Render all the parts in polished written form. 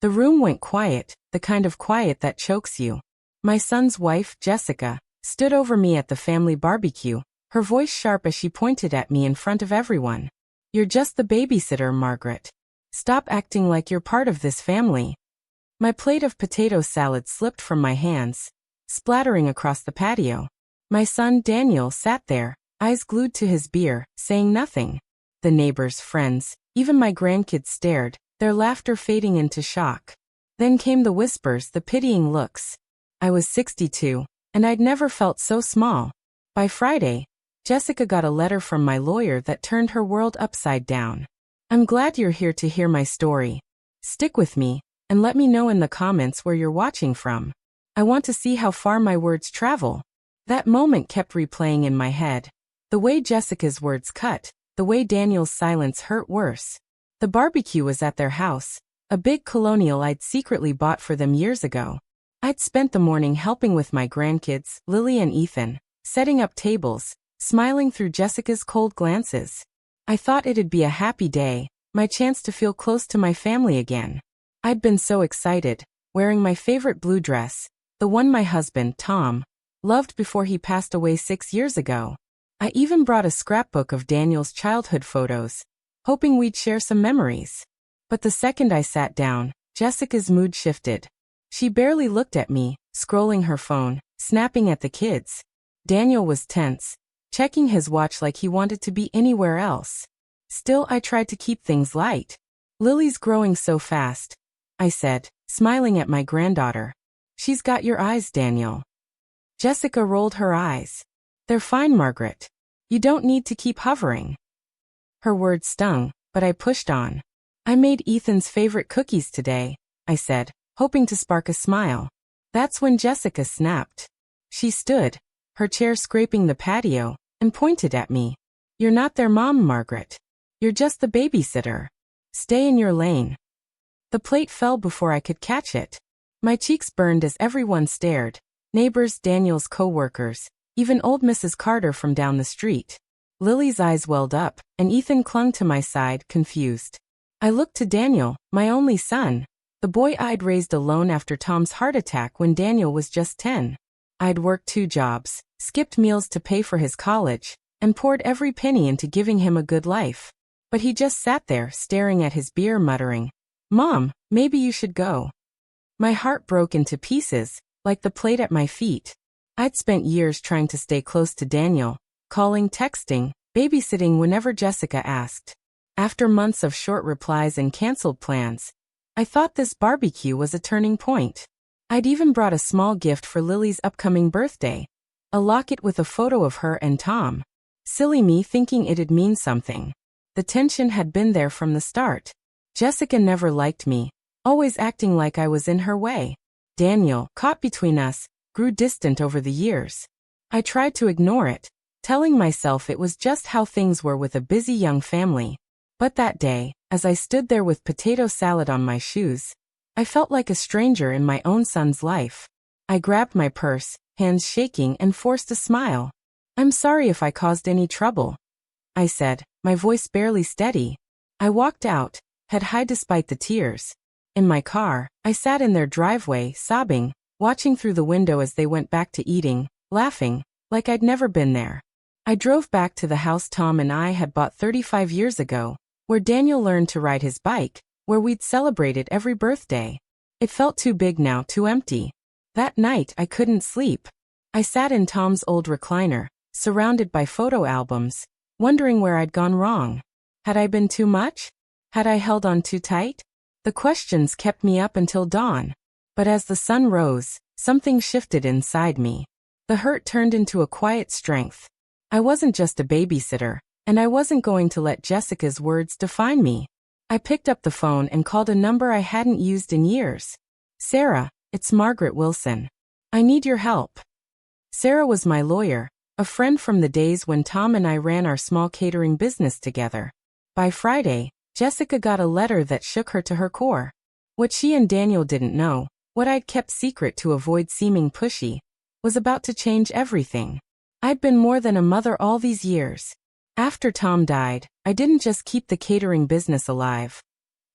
The room went quiet, the kind of quiet that chokes you. My son's wife, Jessica, stood over me at the family barbecue, her voice sharp as she pointed at me in front of everyone. "You're just the babysitter, Margaret. Stop acting like you're part of this family." My plate of potato salad slipped from my hands, splattering across the patio. My son Daniel sat there, eyes glued to his beer, saying nothing. The neighbors, friends, even my grandkids stared, their laughter fading into shock. Then came the whispers, the pitying looks. I was 62, and I'd never felt so small. By Friday, Jessica got a letter from my lawyer that turned her world upside down. "I'm glad you're here to hear my story. Stick with me, and let me know in the comments where you're watching from. I want to see how far my words travel." That moment kept replaying in my head. The way Jessica's words cut, the way Daniel's silence hurt worse. The barbecue was at their house, a big colonial I'd secretly bought for them years ago. I'd spent the morning helping with my grandkids, Lily and Ethan, setting up tables, smiling through Jessica's cold glances. I thought it'd be a happy day, my chance to feel close to my family again. I'd been so excited, wearing my favorite blue dress, the one my husband, Tom, loved before he passed away 6 years ago. I even brought a scrapbook of Daniel's childhood photos, hoping we'd share some memories. But the second I sat down, Jessica's mood shifted. She barely looked at me, scrolling her phone, snapping at the kids. Daniel was tense, checking his watch like he wanted to be anywhere else. Still, I tried to keep things light. "Lily's growing so fast," I said, smiling at my granddaughter. "She's got your eyes, Daniel." Jessica rolled her eyes. "They're fine, Margaret. You don't need to keep hovering." Her words stung, but I pushed on. "I made Ethan's favorite cookies today," I said, hoping to spark a smile. That's when Jessica snapped. She stood, her chair scraping the patio, and pointed at me. "You're not their mom, Margaret. You're just the babysitter. Stay in your lane." The plate fell before I could catch it. My cheeks burned as everyone stared. Neighbors, Daniel's co-workers, even old Mrs. Carter from down the street. Lily's eyes welled up, and Ethan clung to my side, confused. I looked to Daniel, my only son, the boy I'd raised alone after Tom's heart attack when Daniel was just 10. I'd worked 2 jobs, skipped meals to pay for his college, and poured every penny into giving him a good life. But he just sat there, staring at his beer, muttering, "Mom, maybe you should go." My heart broke into pieces, like the plate at my feet. I'd spent years trying to stay close to Daniel, calling, texting, babysitting whenever Jessica asked. After months of short replies and canceled plans, I thought this barbecue was a turning point. I'd even brought a small gift for Lily's upcoming birthday, a locket with a photo of her and Tom. Silly me thinking it'd mean something. The tension had been there from the start. Jessica never liked me, always acting like I was in her way. Daniel, caught between us, grew distant over the years. I tried to ignore it, telling myself it was just how things were with a busy young family. But that day, as I stood there with potato salad on my shoes, I felt like a stranger in my own son's life. I grabbed my purse, hands shaking, and forced a smile. "I'm sorry if I caused any trouble," I said, my voice barely steady. I walked out, head high despite the tears. In my car, I sat in their driveway, sobbing, watching through the window as they went back to eating, laughing, like I'd never been there. I drove back to the house Tom and I had bought 35 years ago, where Daniel learned to ride his bike, where we'd celebrated every birthday. It felt too big now, too empty. That night I couldn't sleep. I sat in Tom's old recliner, surrounded by photo albums, wondering where I'd gone wrong. Had I been too much? Had I held on too tight? The questions kept me up until dawn. But as the sun rose, something shifted inside me. The hurt turned into a quiet strength. I wasn't just a babysitter, and I wasn't going to let Jessica's words define me. I picked up the phone and called a number I hadn't used in years. "Sarah, it's Margaret Wilson. I need your help." Sarah was my lawyer, a friend from the days when Tom and I ran our small catering business together. By Friday, Jessica got a letter that shook her to her core. What she and Daniel didn't know, what I'd kept secret to avoid seeming pushy, was about to change everything. I'd been more than a mother all these years. After Tom died, I didn't just keep the catering business alive.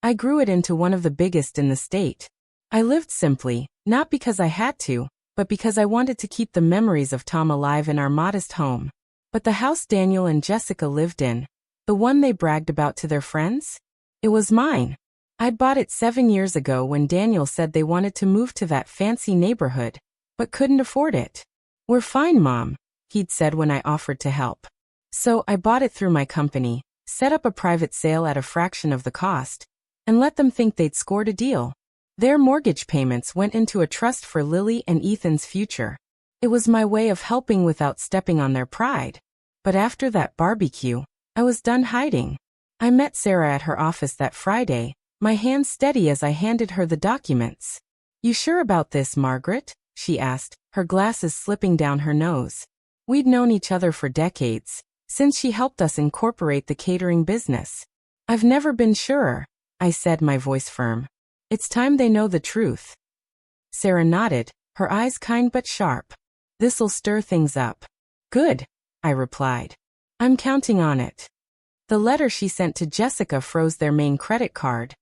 I grew it into one of the biggest in the state. I lived simply, not because I had to, but because I wanted to keep the memories of Tom alive in our modest home. But the house Daniel and Jessica lived in, the one they bragged about to their friends? It was mine. I'd bought it 7 years ago when Daniel said they wanted to move to that fancy neighborhood, but couldn't afford it. "We're fine, Mom," he'd said when I offered to help. So I bought it through my company, set up a private sale at a fraction of the cost, and let them think they'd scored a deal. Their mortgage payments went into a trust for Lily and Ethan's future. It was my way of helping without stepping on their pride. But after that barbecue, I was done hiding. I met Sarah at her office that Friday, my hands steady as I handed her the documents. "You sure about this, Margaret?" she asked, her glasses slipping down her nose. We'd known each other for decades, since she helped us incorporate the catering business. "I've never been surer," I said, my voice firm. "It's time they know the truth." Sarah nodded, her eyes kind but sharp. "This'll stir things up." "Good," I replied. "I'm counting on it." The letter she sent to Jessica froze their main credit card,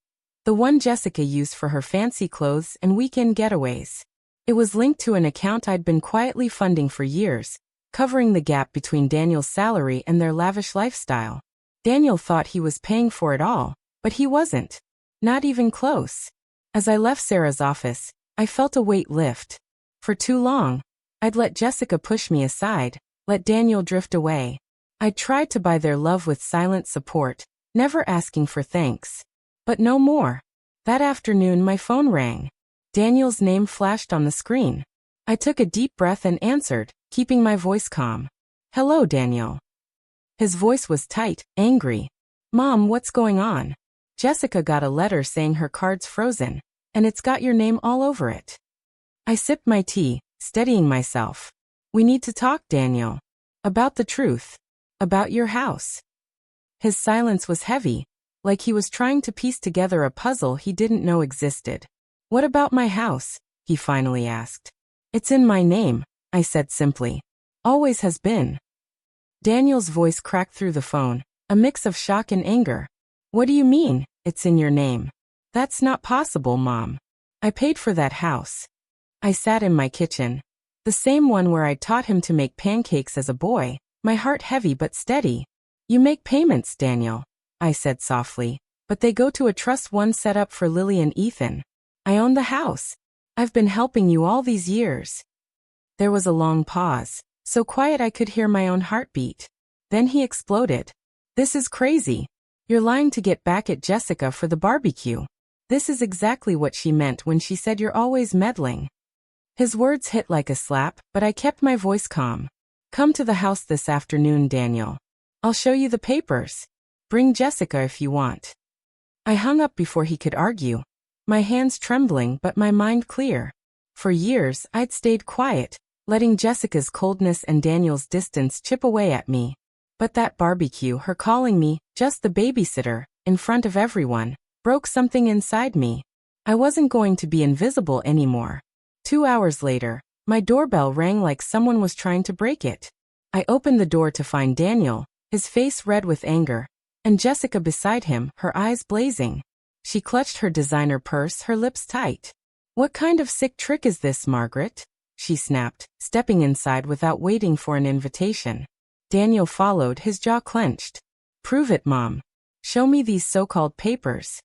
the one Jessica used for her fancy clothes and weekend getaways. It was linked to an account I'd been quietly funding for years, covering the gap between Daniel's salary and their lavish lifestyle. Daniel thought he was paying for it all, but he wasn't. Not even close. As I left Sarah's office, I felt a weight lift. For too long, I'd let Jessica push me aside, let Daniel drift away. I'd tried to buy their love with silent support, never asking for thanks. But no more. That afternoon my phone rang. Daniel's name flashed on the screen. I took a deep breath and answered, keeping my voice calm. "Hello, Daniel." His voice was tight, angry. "Mom, what's going on?" "Jessica got a letter saying her card's frozen, and it's got your name all over it." I sipped my tea, steadying myself. "We need to talk, Daniel. About the truth. About your house." His silence was heavy, like he was trying to piece together a puzzle he didn't know existed. "What about my house?" he finally asked. "It's in my name," I said simply. "Always has been." Daniel's voice cracked through the phone, a mix of shock and anger. "What do you mean, it's in your name? That's not possible, Mom. I paid for that house." I sat in my kitchen, the same one where I taught him to make pancakes as a boy, my heart heavy but steady. "You make payments, Daniel," I said softly, "but they go to a trust one set up for Lily and Ethan. I own the house. I've been helping you all these years." There was a long pause, so quiet I could hear my own heartbeat. Then he exploded. "This is crazy. You're lying to get back at Jessica for the barbecue. This is exactly what she meant when she said you're always meddling." His words hit like a slap, but I kept my voice calm. "Come to the house this afternoon, Daniel. I'll show you the papers. Bring Jessica if you want." I hung up before he could argue, my hands trembling but my mind clear. For years, I'd stayed quiet, letting Jessica's coldness and Daniel's distance chip away at me. But that barbecue, her calling me, just the babysitter, in front of everyone, broke something inside me. I wasn't going to be invisible anymore. 2 hours later, my doorbell rang like someone was trying to break it. I opened the door to find Daniel, his face red with anger, and Jessica beside him, her eyes blazing. She clutched her designer purse, her lips tight. "What kind of sick trick is this, Margaret?" she snapped, stepping inside without waiting for an invitation. Daniel followed, his jaw clenched. "Prove it, Mom. Show me these so-called papers."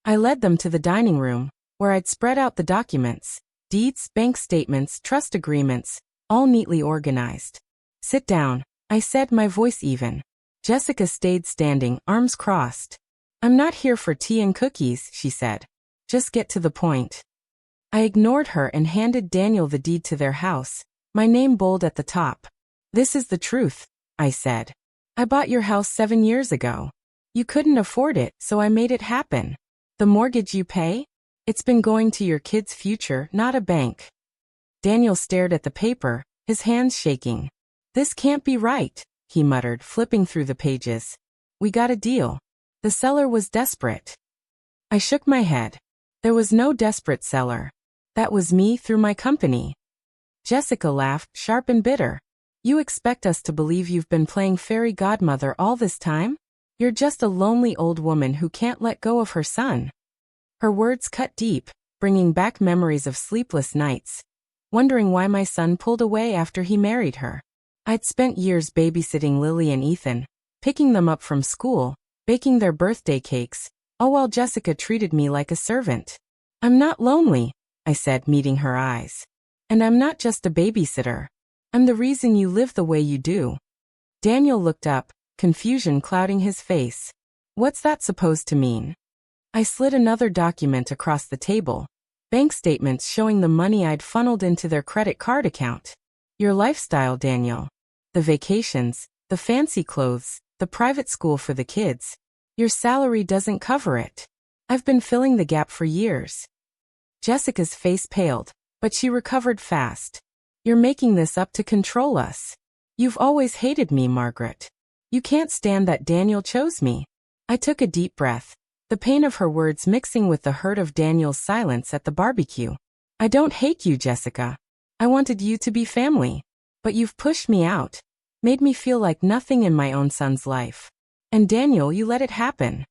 I led them to the dining room, where I'd spread out the documents. Deeds, bank statements, trust agreements, all neatly organized. "Sit down," I said, my voice even. Jessica stayed standing, arms crossed. "I'm not here for tea and cookies," she said. "Just get to the point." I ignored her and handed Daniel the deed to their house, my name bold at the top. "This is the truth," I said. "I bought your house 7 years ago. You couldn't afford it, so I made it happen. The mortgage you pay? It's been going to your kid's future, not a bank." Daniel stared at the paper, his hands shaking. "This can't be right," he muttered, flipping through the pages. "We got a deal." The seller was desperate. I shook my head. There was no desperate seller. That was me through my company. Jessica laughed, sharp and bitter. "You expect us to believe you've been playing fairy godmother all this time? You're just a lonely old woman who can't let go of her son." Her words cut deep, bringing back memories of sleepless nights, wondering why my son pulled away after he married her. I'd spent years babysitting Lily and Ethan, picking them up from school, baking their birthday cakes, all while Jessica treated me like a servant. "I'm not lonely," I said, meeting her eyes. "And I'm not just a babysitter. I'm the reason you live the way you do." Daniel looked up, confusion clouding his face. "What's that supposed to mean?" I slid another document across the table, bank statements showing the money I'd funneled into their credit card account. "Your lifestyle, Daniel. The vacations, the fancy clothes, the private school for the kids. Your salary doesn't cover it. I've been filling the gap for years." Jessica's face paled, but she recovered fast. "You're making this up to control us. You've always hated me, Margaret. You can't stand that Daniel chose me." I took a deep breath, the pain of her words mixing with the hurt of Daniel's silence at the barbecue. "I don't hate you, Jessica. I wanted you to be family. But you've pushed me out, made me feel like nothing in my own son's life. And Daniel, you let it happen."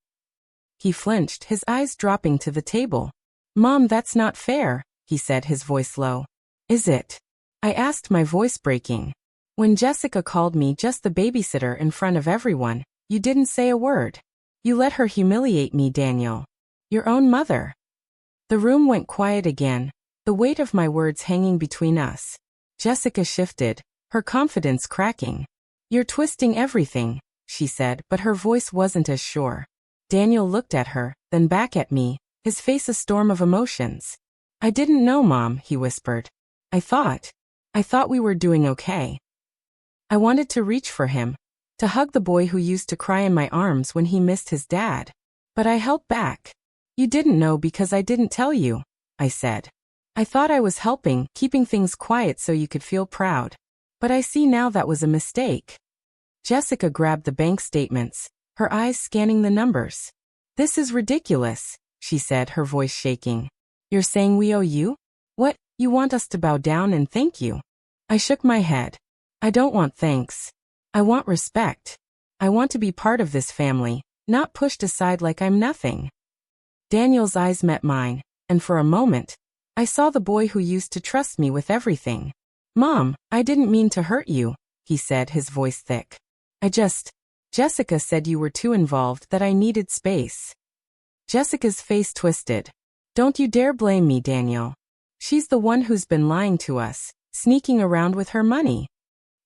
He flinched, his eyes dropping to the table. "Mom, that's not fair," he said, his voice low. "Is it?" I asked, my voice breaking. "When Jessica called me just the babysitter in front of everyone, you didn't say a word. You let her humiliate me, Daniel. Your own mother." The room went quiet again, the weight of my words hanging between us. Jessica shifted, her confidence cracking. "You're twisting everything," she said, but her voice wasn't as sure. Daniel looked at her, then back at me, his face a storm of emotions. "I didn't know, Mom," he whispered. I thought we were doing okay." I wanted to reach for him, to hug the boy who used to cry in my arms when he missed his dad. But I held back. "You didn't know because I didn't tell you," I said. "I thought I was helping, keeping things quiet so you could feel proud. But I see now that was a mistake." Jessica grabbed the bank statements, her eyes scanning the numbers. "This is ridiculous," she said, her voice shaking. "You're saying we owe you? What, you want us to bow down and thank you?" I shook my head. "I don't want thanks. I want respect. I want to be part of this family, not pushed aside like I'm nothing." Daniel's eyes met mine, and for a moment, I saw the boy who used to trust me with everything. "Mom, I didn't mean to hurt you," he said, his voice thick. Jessica said you were too involved, that I needed space." Jessica's face twisted. "Don't you dare blame me, Daniel. She's the one who's been lying to us, sneaking around with her money."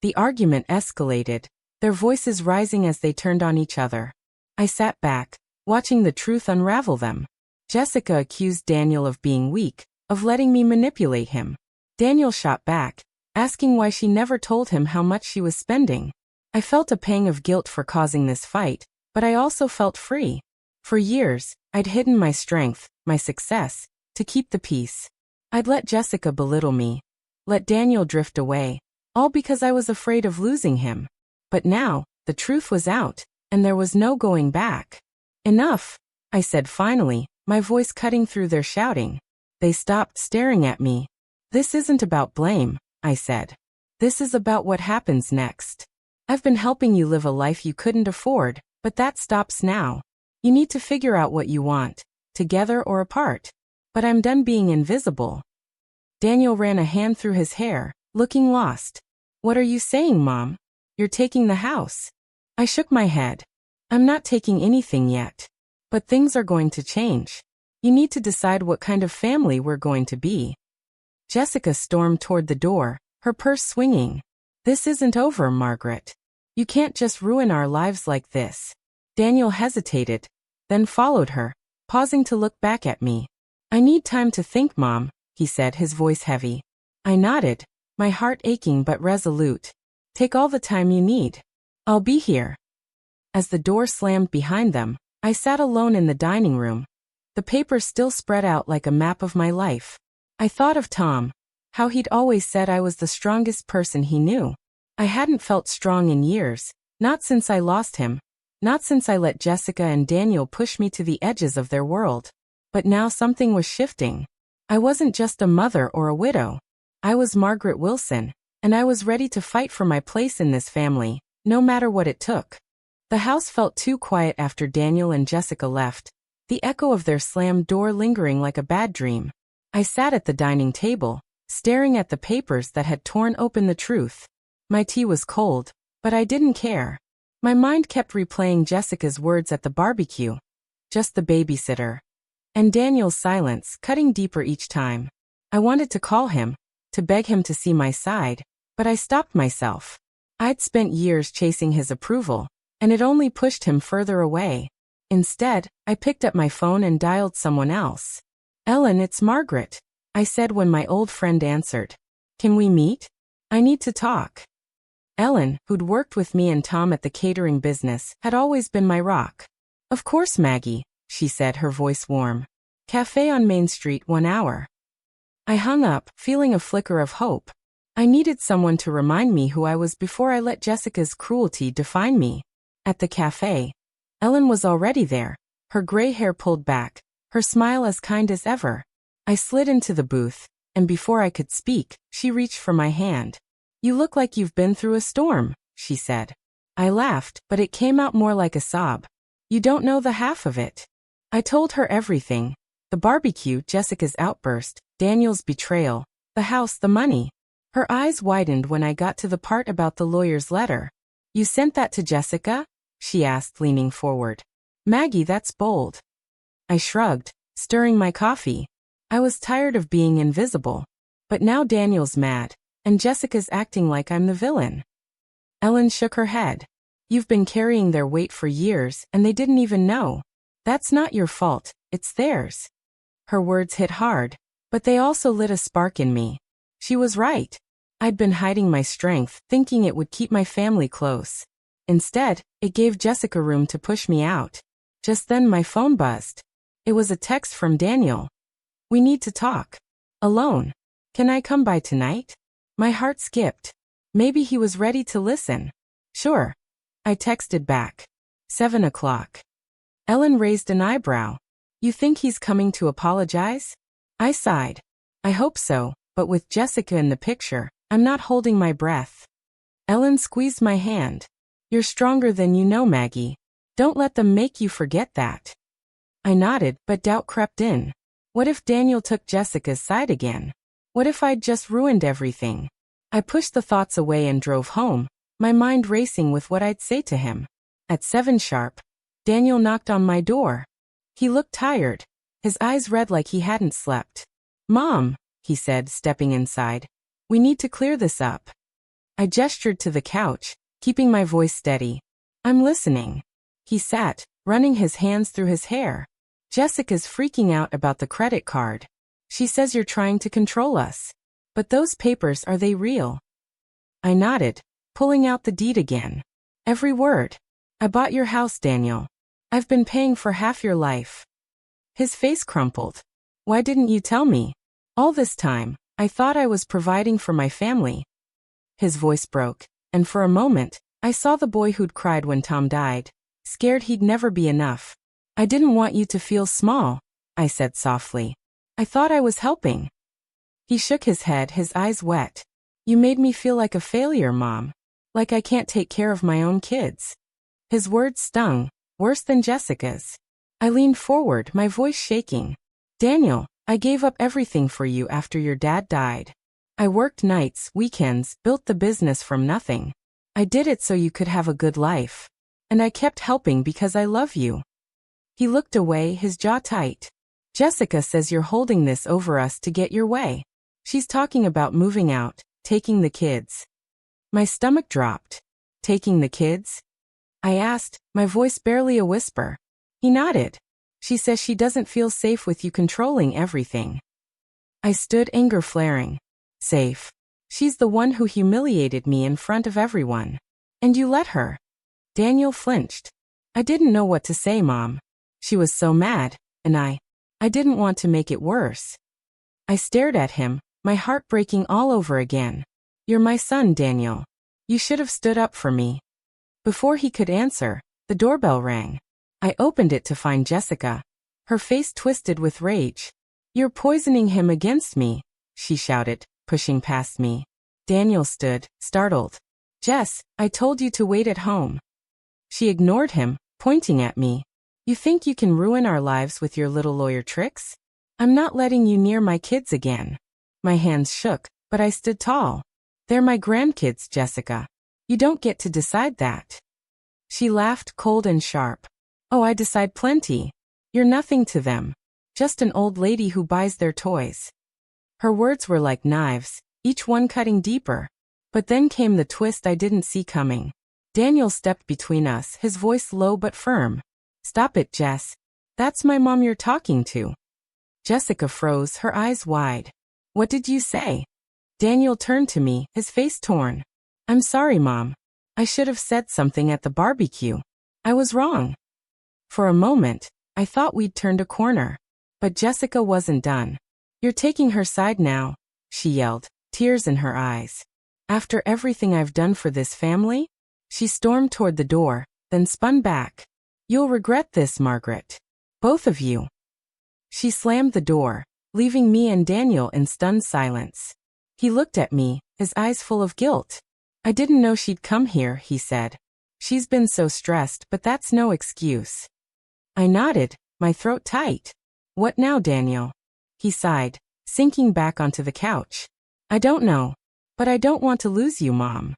The argument escalated, their voices rising as they turned on each other. I sat back, watching the truth unravel them. Jessica accused Daniel of being weak, of letting me manipulate him. Daniel shot back, asking why she never told him how much she was spending. I felt a pang of guilt for causing this fight, but I also felt free. For years, I'd hidden my strength, my success, to keep the peace. I'd let Jessica belittle me, let Daniel drift away, all because I was afraid of losing him. But now, the truth was out, and there was no going back. "Enough," I said finally, my voice cutting through their shouting. They stopped staring at me. "This isn't about blame," I said. "This is about what happens next. I've been helping you live a life you couldn't afford, but that stops now. You need to figure out what you want, together or apart. But I'm done being invisible." Daniel ran a hand through his hair, looking lost. "What are you saying, Mom? You're taking the house." I shook my head. "I'm not taking anything yet. But things are going to change. You need to decide what kind of family we're going to be." Jessica stormed toward the door, her purse swinging. "This isn't over, Margaret. You can't just ruin our lives like this." Daniel hesitated, then followed her, pausing to look back at me. "I need time to think, Mom," he said, his voice heavy. I nodded, my heart aching but resolute. "Take all the time you need. I'll be here." As the door slammed behind them, I sat alone in the dining room, the papers still spread out like a map of my life. I thought of Tom, how he'd always said I was the strongest person he knew. I hadn't felt strong in years, not since I lost him, not since I let Jessica and Daniel push me to the edges of their world. But now something was shifting. I wasn't just a mother or a widow. I was Margaret Wilson, and I was ready to fight for my place in this family, no matter what it took. The house felt too quiet after Daniel and Jessica left, the echo of their slammed door lingering like a bad dream. I sat at the dining table, staring at the papers that had torn open the truth. My tea was cold, but I didn't care. My mind kept replaying Jessica's words at the barbecue. Just the babysitter. And Daniel's silence, cutting deeper each time. I wanted to call him, to beg him to see my side, but I stopped myself. I'd spent years chasing his approval, and it only pushed him further away. Instead, I picked up my phone and dialed someone else. "Ellen, it's Margaret," I said when my old friend answered. "Can we meet? I need to talk." Ellen, who'd worked with me and Tom at the catering business, had always been my rock. "Of course, Maggie," she said, her voice warm. "Cafe on Main Street, 1 hour." I hung up, feeling a flicker of hope. I needed someone to remind me who I was before I let Jessica's cruelty define me. At the cafe, Ellen was already there, her gray hair pulled back, her smile as kind as ever. I slid into the booth, and before I could speak, she reached for my hand. "You look like you've been through a storm," she said. I laughed, but it came out more like a sob. "You don't know the half of it." I told her everything. The barbecue, Jessica's outburst, Daniel's betrayal, the house, the money. Her eyes widened when I got to the part about the lawyer's letter. "You sent that to Jessica?" she asked, leaning forward. "Maggie, that's bold." I shrugged, stirring my coffee. I was tired of being invisible. But now Daniel's mad, and Jessica's acting like I'm the villain. Ellen shook her head. "You've been carrying their weight for years, and they didn't even know. That's not your fault, it's theirs." Her words hit hard, but they also lit a spark in me. She was right. I'd been hiding my strength, thinking it would keep my family close. Instead, it gave Jessica room to push me out. Just then my phone buzzed. It was a text from Daniel. "We need to talk. Alone. Can I come by tonight?" My heart skipped. Maybe he was ready to listen. "Sure." I texted back. 7 o'clock. Ellen raised an eyebrow. "You think he's coming to apologize?" I sighed. "I hope so, but with Jessica in the picture, I'm not holding my breath." Ellen squeezed my hand. "You're stronger than you know, Maggie. Don't let them make you forget that." I nodded, but doubt crept in. What if Daniel took Jessica's side again? What if I'd just ruined everything? I pushed the thoughts away and drove home, my mind racing with what I'd say to him. At 7 sharp, Daniel knocked on my door. He looked tired, his eyes red like he hadn't slept. "Mom," he said, stepping inside. "We need to clear this up." I gestured to the couch, keeping my voice steady. "I'm listening." He sat, running his hands through his hair. "Jessica's freaking out about the credit card. She says you're trying to control us. But those papers, are they real?" I nodded, pulling out the deed again. "Every word. I bought your house, Daniel. I've been paying for half your life." His face crumpled. "Why didn't you tell me? All this time, I thought I was providing for my family." His voice broke, and for a moment, I saw the boy who'd cried when Tom died, scared he'd never be enough. "I didn't want you to feel small," I said softly. "I thought I was helping." He shook his head, his eyes wet. "You made me feel like a failure, Mom. Like I can't take care of my own kids." His words stung, worse than Jessica's. I leaned forward, my voice shaking. "Daniel, I gave up everything for you after your dad died. I worked nights, weekends, built the business from nothing. I did it so you could have a good life. And I kept helping because I love you." He looked away, his jaw tight. "Jessica says you're holding this over us to get your way. She's talking about moving out, taking the kids." My stomach dropped. "Taking the kids?" I asked, my voice barely a whisper. He nodded. "She says she doesn't feel safe with you controlling everything." I stood, anger flaring. "Safe? She's the one who humiliated me in front of everyone. And you let her." Daniel flinched. "I didn't know what to say, Mom. She was so mad, and I didn't want to make it worse." I stared at him, my heart breaking all over again. "You're my son, Daniel. You should have stood up for me." Before he could answer, the doorbell rang. I opened it to find Jessica. Her face twisted with rage. "You're poisoning him against me," she shouted, pushing past me. Daniel stood, startled. "Jess, I told you to wait at home." She ignored him, pointing at me. You think you can ruin our lives with your little lawyer tricks? I'm not letting you near my kids again. My hands shook, but I stood tall. They're my grandkids, Jessica. You don't get to decide that. She laughed, cold and sharp. Oh, I decide plenty. You're nothing to them. Just an old lady who buys their toys. Her words were like knives, each one cutting deeper. But then came the twist I didn't see coming. Daniel stepped between us, his voice low but firm. Stop it, Jess. That's my mom you're talking to. Jessica froze, her eyes wide. What did you say? Daniel turned to me, his face torn. I'm sorry, Mom. I should have said something at the barbecue. I was wrong. For a moment, I thought we'd turned a corner. But Jessica wasn't done. You're taking her side now, she yelled, tears in her eyes. After everything I've done for this family? She stormed toward the door, then spun back. You'll regret this, Margaret. Both of you. She slammed the door, leaving me and Daniel in stunned silence. He looked at me, his eyes full of guilt. I didn't know she'd come here, he said. She's been so stressed, but that's no excuse. I nodded, my throat tight. What now, Daniel? He sighed, sinking back onto the couch. I don't know. But I don't want to lose you, Mom.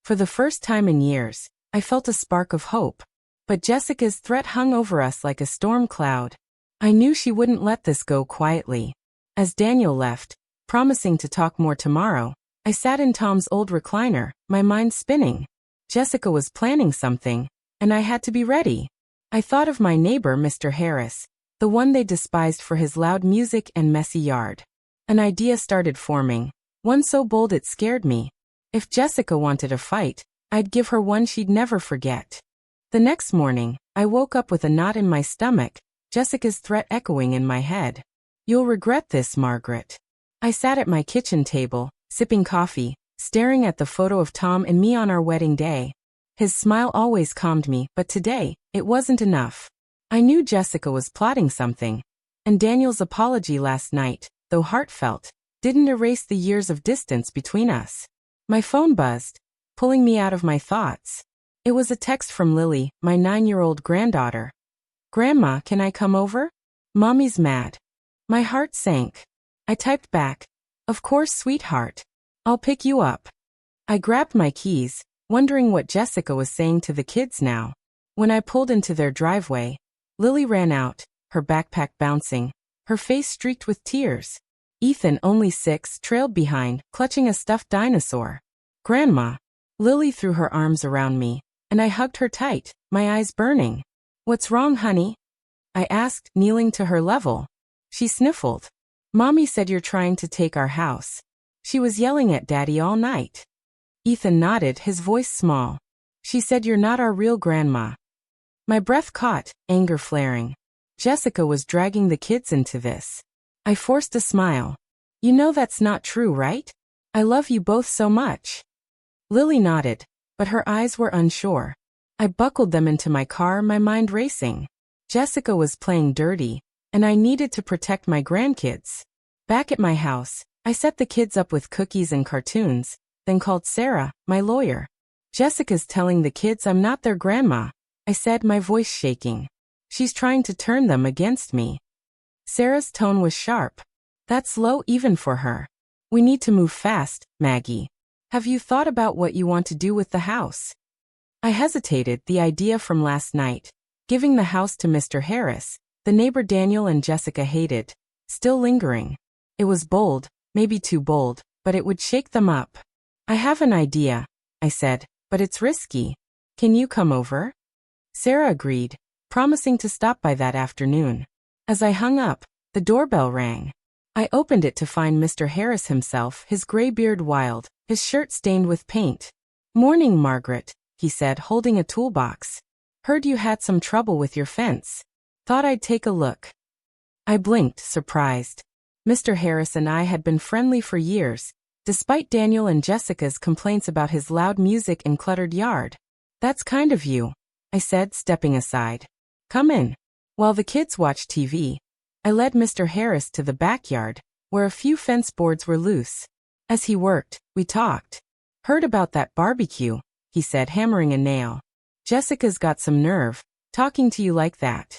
For the first time in years, I felt a spark of hope. But Jessica's threat hung over us like a storm cloud. I knew she wouldn't let this go quietly. As Daniel left, promising to talk more tomorrow, I sat in Tom's old recliner, my mind spinning. Jessica was planning something, and I had to be ready. I thought of my neighbor, Mr. Harris, the one they despised for his loud music and messy yard. An idea started forming, one so bold it scared me. If Jessica wanted a fight, I'd give her one she'd never forget. The next morning, I woke up with a knot in my stomach, Jessica's threat echoing in my head. You'll regret this, Margaret. I sat at my kitchen table, sipping coffee, staring at the photo of Tom and me on our wedding day. His smile always calmed me, but today, it wasn't enough. I knew Jessica was plotting something. And Daniel's apology last night, though heartfelt, didn't erase the years of distance between us. My phone buzzed, pulling me out of my thoughts. It was a text from Lily, my 9-year-old granddaughter. Grandma, can I come over? Mommy's mad. My heart sank. I typed back, of course, sweetheart. I'll pick you up. I grabbed my keys, wondering what Jessica was saying to the kids now. When I pulled into their driveway, Lily ran out, her backpack bouncing, her face streaked with tears. Ethan, only 6, trailed behind, clutching a stuffed dinosaur. Grandma. Lily threw her arms around me, and I hugged her tight, my eyes burning. What's wrong, honey? I asked, kneeling to her level. She sniffled. Mommy said you're trying to take our house. She was yelling at Daddy all night. Ethan nodded, his voice small. She said you're not our real grandma. My breath caught, anger flaring. Jessica was dragging the kids into this. I forced a smile. You know that's not true, right? I love you both so much. Lily nodded, but her eyes were unsure. I buckled them into my car, my mind racing. Jessica was playing dirty, and I needed to protect my grandkids. Back at my house, I set the kids up with cookies and cartoons, then called Sarah, my lawyer. Jessica's telling the kids I'm not their grandma, I said, my voice shaking. She's trying to turn them against me. Sarah's tone was sharp. That's low even for her. We need to move fast, Maggie. Have you thought about what you want to do with the house? I hesitated, the idea from last night, giving the house to Mr. Harris, the neighbor Daniel and Jessica hated, still lingering. It was bold, maybe too bold, but it would shake them up. I have an idea, I said, but it's risky. Can you come over? Sarah agreed, promising to stop by that afternoon. As I hung up, the doorbell rang. I opened it to find Mr. Harris himself, his gray beard wild, his shirt stained with paint. Morning, Margaret, he said, holding a toolbox. Heard you had some trouble with your fence. Thought I'd take a look. I blinked, surprised. Mr. Harris and I had been friendly for years, despite Daniel and Jessica's complaints about his loud music and cluttered yard. That's kind of you, I said, stepping aside. Come in. While the kids watched TV, I led Mr. Harris to the backyard, where a few fence boards were loose. As he worked, we talked. Heard about that barbecue, he said, hammering a nail. Jessica's got some nerve, talking to you like that.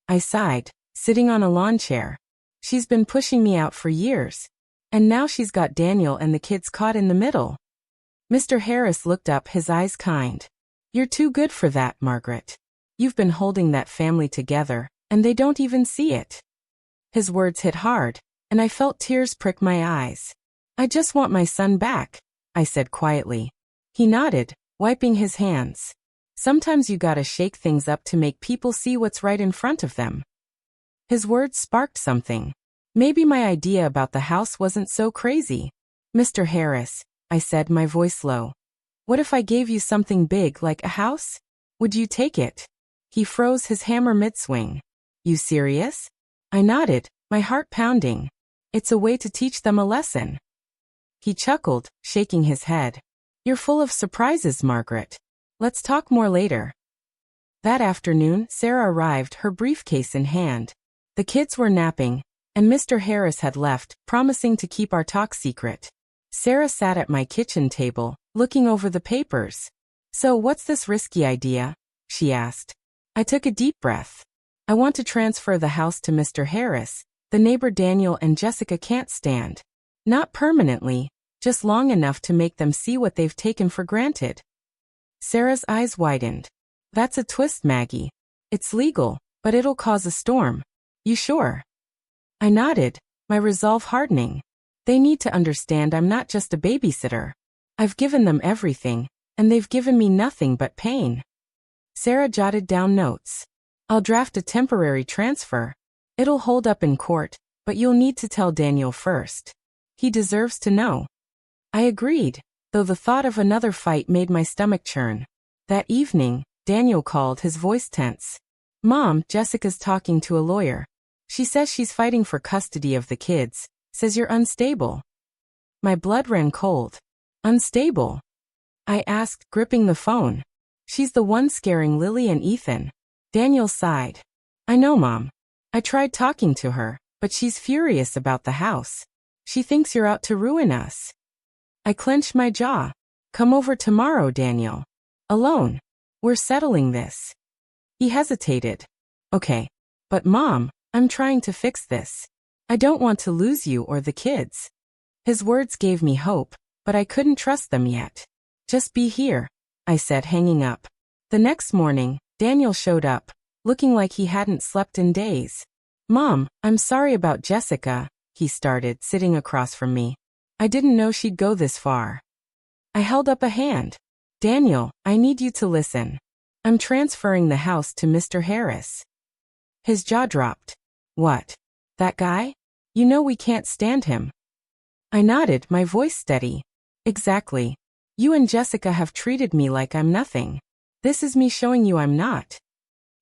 I sighed, sitting on a lawn chair. She's been pushing me out for years. And now she's got Daniel and the kids caught in the middle. Mr. Harris looked up, his eyes kind. You're too good for that, Margaret. You've been holding that family together, and they don't even see it. His words hit hard, and I felt tears prick my eyes. I just want my son back, I said quietly. He nodded, wiping his hands. Sometimes you gotta shake things up to make people see what's right in front of them. His words sparked something. Maybe my idea about the house wasn't so crazy. Mr. Harris, I said, my voice low. What if I gave you something big like a house? Would you take it? He froze, his hammer mid-swing. You serious? I nodded, my heart pounding. It's a way to teach them a lesson. He chuckled, shaking his head. You're full of surprises, Margaret. Let's talk more later. That afternoon, Sarah arrived, her briefcase in hand. The kids were napping, and Mr. Harris had left, promising to keep our talk secret. Sarah sat at my kitchen table, looking over the papers. So what's this risky idea? She asked. I took a deep breath. I want to transfer the house to Mr. Harris, the neighbor Daniel and Jessica can't stand. Not permanently, just long enough to make them see what they've taken for granted. Sarah's eyes widened. That's a twist, Maggie. It's legal, but it'll cause a storm. You sure? I nodded, my resolve hardening. They need to understand I'm not just a babysitter. I've given them everything, and they've given me nothing but pain. Sarah jotted down notes. I'll draft a temporary transfer. It'll hold up in court, but you'll need to tell Daniel first. He deserves to know. I agreed, though the thought of another fight made my stomach churn. That evening, Daniel called, his voice tense. Mom, Jessica's talking to a lawyer. She says she's fighting for custody of the kids, says you're unstable. My blood ran cold. Unstable? I asked, gripping the phone. She's the one scaring Lily and Ethan. Daniel sighed. I know, Mom. I tried talking to her, but she's furious about the house. She thinks you're out to ruin us. I clenched my jaw. Come over tomorrow, Daniel. Alone. We're settling this. He hesitated. Okay. But Mom, I'm trying to fix this. I don't want to lose you or the kids. His words gave me hope, but I couldn't trust them yet. Just be here, I said, hanging up. The next morning, Daniel showed up, looking like he hadn't slept in days. Mom, I'm sorry about Jessica, he started, sitting across from me. I didn't know she'd go this far. I held up a hand. Daniel, I need you to listen. I'm transferring the house to Mr. Harris. His jaw dropped. What? That guy? You know we can't stand him. I nodded, my voice steady. Exactly. You and Jessica have treated me like I'm nothing. This is me showing you I'm not.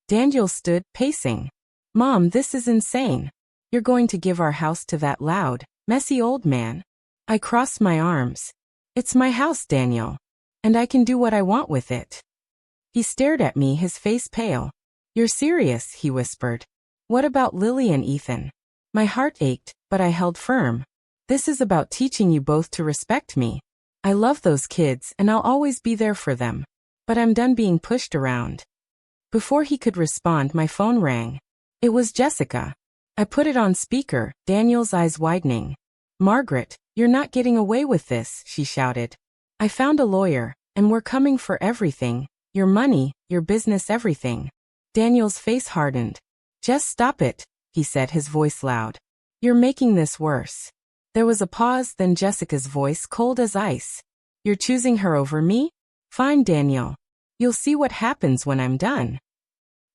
Daniel stood, pacing. Mom, this is insane. You're going to give our house to that loud, messy old man? I crossed my arms. It's my house, Daniel. And I can do what I want with it. He stared at me, his face pale. You're serious, he whispered. What about Lily and Ethan? My heart ached, but I held firm. This is about teaching you both to respect me. I love those kids and I'll always be there for them. But I'm done being pushed around. Before he could respond, my phone rang. It was Jessica. I put it on speaker, Daniel's eyes widening. Margaret, you're not getting away with this, she shouted. I found a lawyer, and we're coming for everything. Your money, your business, everything. Daniel's face hardened. Just stop it, he said, his voice loud. You're making this worse. There was a pause, then Jessica's voice cold as ice. You're choosing her over me? Fine, Daniel. You'll see what happens when I'm done.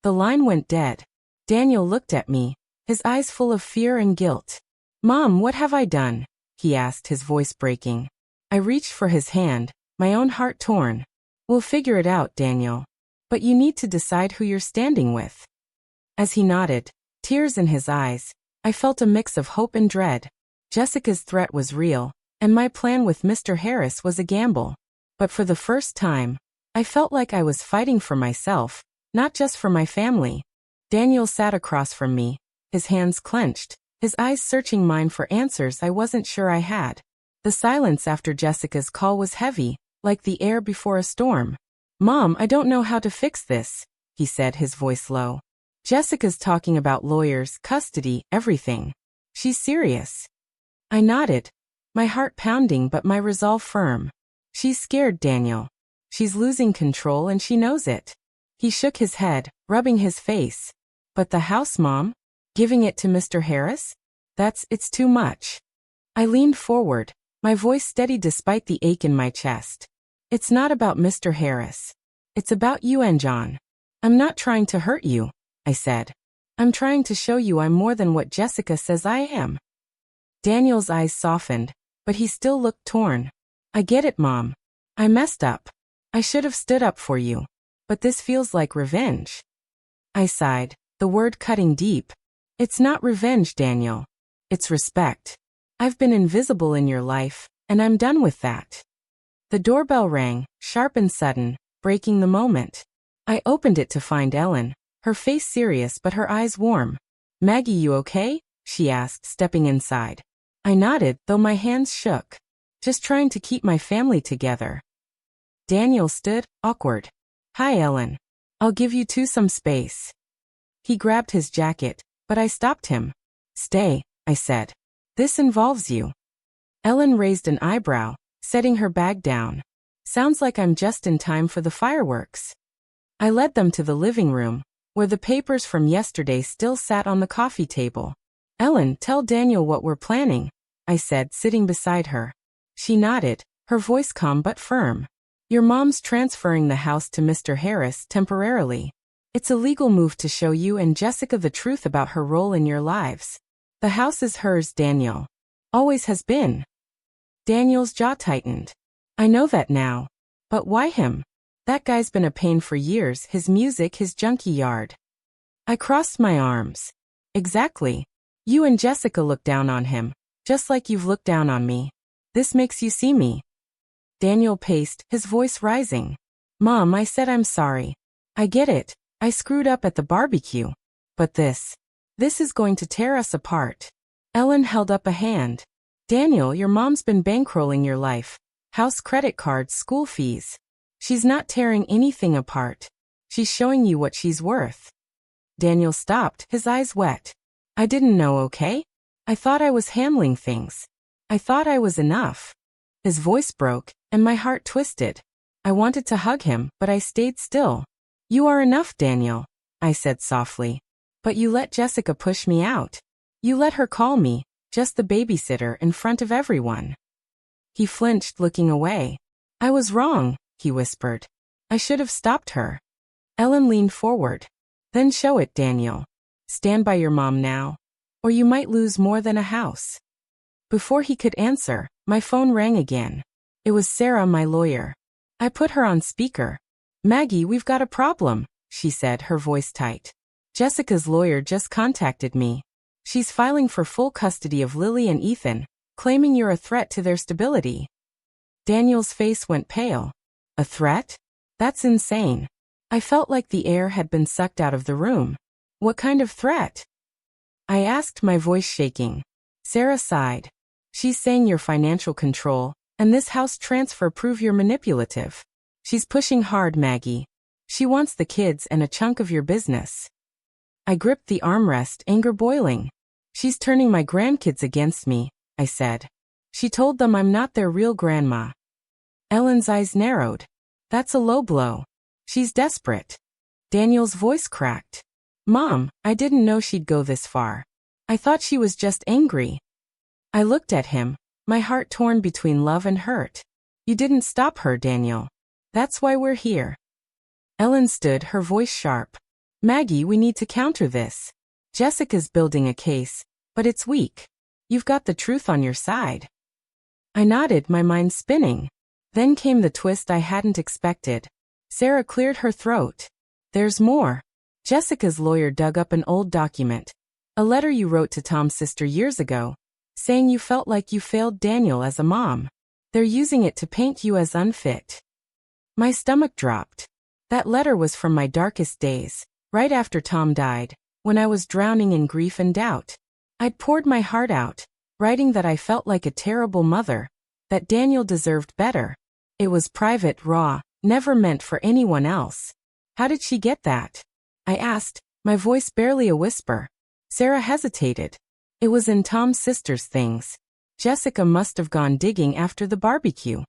The line went dead. Daniel looked at me, his eyes full of fear and guilt. Mom, what have I done? He asked, his voice breaking. I reached for his hand, my own heart torn. We'll figure it out, Daniel. But you need to decide who you're standing with. As he nodded, tears in his eyes, I felt a mix of hope and dread. Jessica's threat was real, and my plan with Mr. Harris was a gamble. But for the first time, I felt like I was fighting for myself, not just for my family. Daniel sat across from me, his hands clenched, his eyes searching mine for answers I wasn't sure I had. The silence after Jessica's call was heavy, like the air before a storm. Mom, I don't know how to fix this, he said, his voice low. Jessica's talking about lawyers, custody, everything. She's serious. I nodded, my heart pounding but my resolve firm. She's scared, Daniel. She's losing control and she knows it. He shook his head, rubbing his face. But the house, Mom? Giving it to Mr. Harris? It's too much. I leaned forward, my voice steady despite the ache in my chest. It's not about Mr. Harris. It's about you and John. I'm not trying to hurt you, I said. I'm trying to show you I'm more than what Jessica says I am. Daniel's eyes softened, but he still looked torn. I get it, Mom. I messed up. I should have stood up for you. But this feels like revenge. I sighed, the word cutting deep. It's not revenge, Daniel. It's respect. I've been invisible in your life, and I'm done with that. The doorbell rang, sharp and sudden, breaking the moment. I opened it to find Ellen, her face serious but her eyes warm. Maggie, you okay? She asked, stepping inside. I nodded, though my hands shook. Just trying to keep my family together. Daniel stood, awkward. Hi, Ellen. I'll give you two some space. He grabbed his jacket, but I stopped him. Stay, I said. This involves you. Ellen raised an eyebrow, setting her bag down. Sounds like I'm just in time for the fireworks. I led them to the living room, where the papers from yesterday still sat on the coffee table. Ellen, tell Daniel what we're planning, I said, sitting beside her. She nodded, her voice calm but firm. Your mom's transferring the house to Mr. Harris temporarily. It's a legal move to show you and Jessica the truth about her role in your lives. The house is hers, Daniel. Always has been. Daniel's jaw tightened. I know that now. But why him? That guy's been a pain for years, his music, his junkie yard. I crossed my arms. Exactly. You and Jessica look down on him, just like you've looked down on me. This makes you see me. Daniel paced, his voice rising. Mom, I said I'm sorry. I get it. I screwed up at the barbecue. But this is going to tear us apart. Ellen held up a hand. Daniel, your mom's been bankrolling your life. House credit cards, school fees. She's not tearing anything apart. She's showing you what she's worth. Daniel stopped, his eyes wet. I didn't know, okay? I thought I was handling things. I thought I was enough. His voice broke, and my heart twisted. I wanted to hug him, but I stayed still. You are enough, Daniel, I said softly. But you let Jessica push me out. You let her call me, just the babysitter, in front of everyone. He flinched, looking away. I was wrong, he whispered. I should have stopped her. Ellen leaned forward. Then show it, Daniel. Stand by your mom now. Or you might lose more than a house. Before he could answer, my phone rang again. It was Sarah, my lawyer. I put her on speaker. Maggie, we've got a problem, she said, her voice tight. Jessica's lawyer just contacted me. She's filing for full custody of Lily and Ethan, claiming you're a threat to their stability. Daniel's face went pale. A threat? That's insane. I felt like the air had been sucked out of the room. What kind of threat? I asked, my voice shaking. Sarah sighed. She's saying your financial control, and this house transfer prove you're manipulative. She's pushing hard, Maggie. She wants the kids and a chunk of your business. I gripped the armrest, anger boiling. She's turning my grandkids against me, I said. She told them I'm not their real grandma. Ellen's eyes narrowed. That's a low blow. She's desperate. Daniel's voice cracked. Mom, I didn't know she'd go this far. I thought she was just angry. I looked at him, my heart torn between love and hurt. You didn't stop her, Daniel. That's why we're here. Ellen stood, her voice sharp. Maggie, we need to counter this. Jessica's building a case, but it's weak. You've got the truth on your side. I nodded, my mind spinning. Then came the twist I hadn't expected. Sarah cleared her throat. There's more. Jessica's lawyer dug up an old document. A letter you wrote to Tom's sister years ago, saying you felt like you failed Daniel as a mom. They're using it to paint you as unfit. My stomach dropped. That letter was from my darkest days, right after Tom died, when I was drowning in grief and doubt. I'd poured my heart out, writing that I felt like a terrible mother, that Daniel deserved better. It was private, raw, Never meant for anyone else. How did she get that? I asked, my voice barely a whisper. Sarah hesitated. It was in Tom's sister's things. Jessica must have gone digging after the barbecue.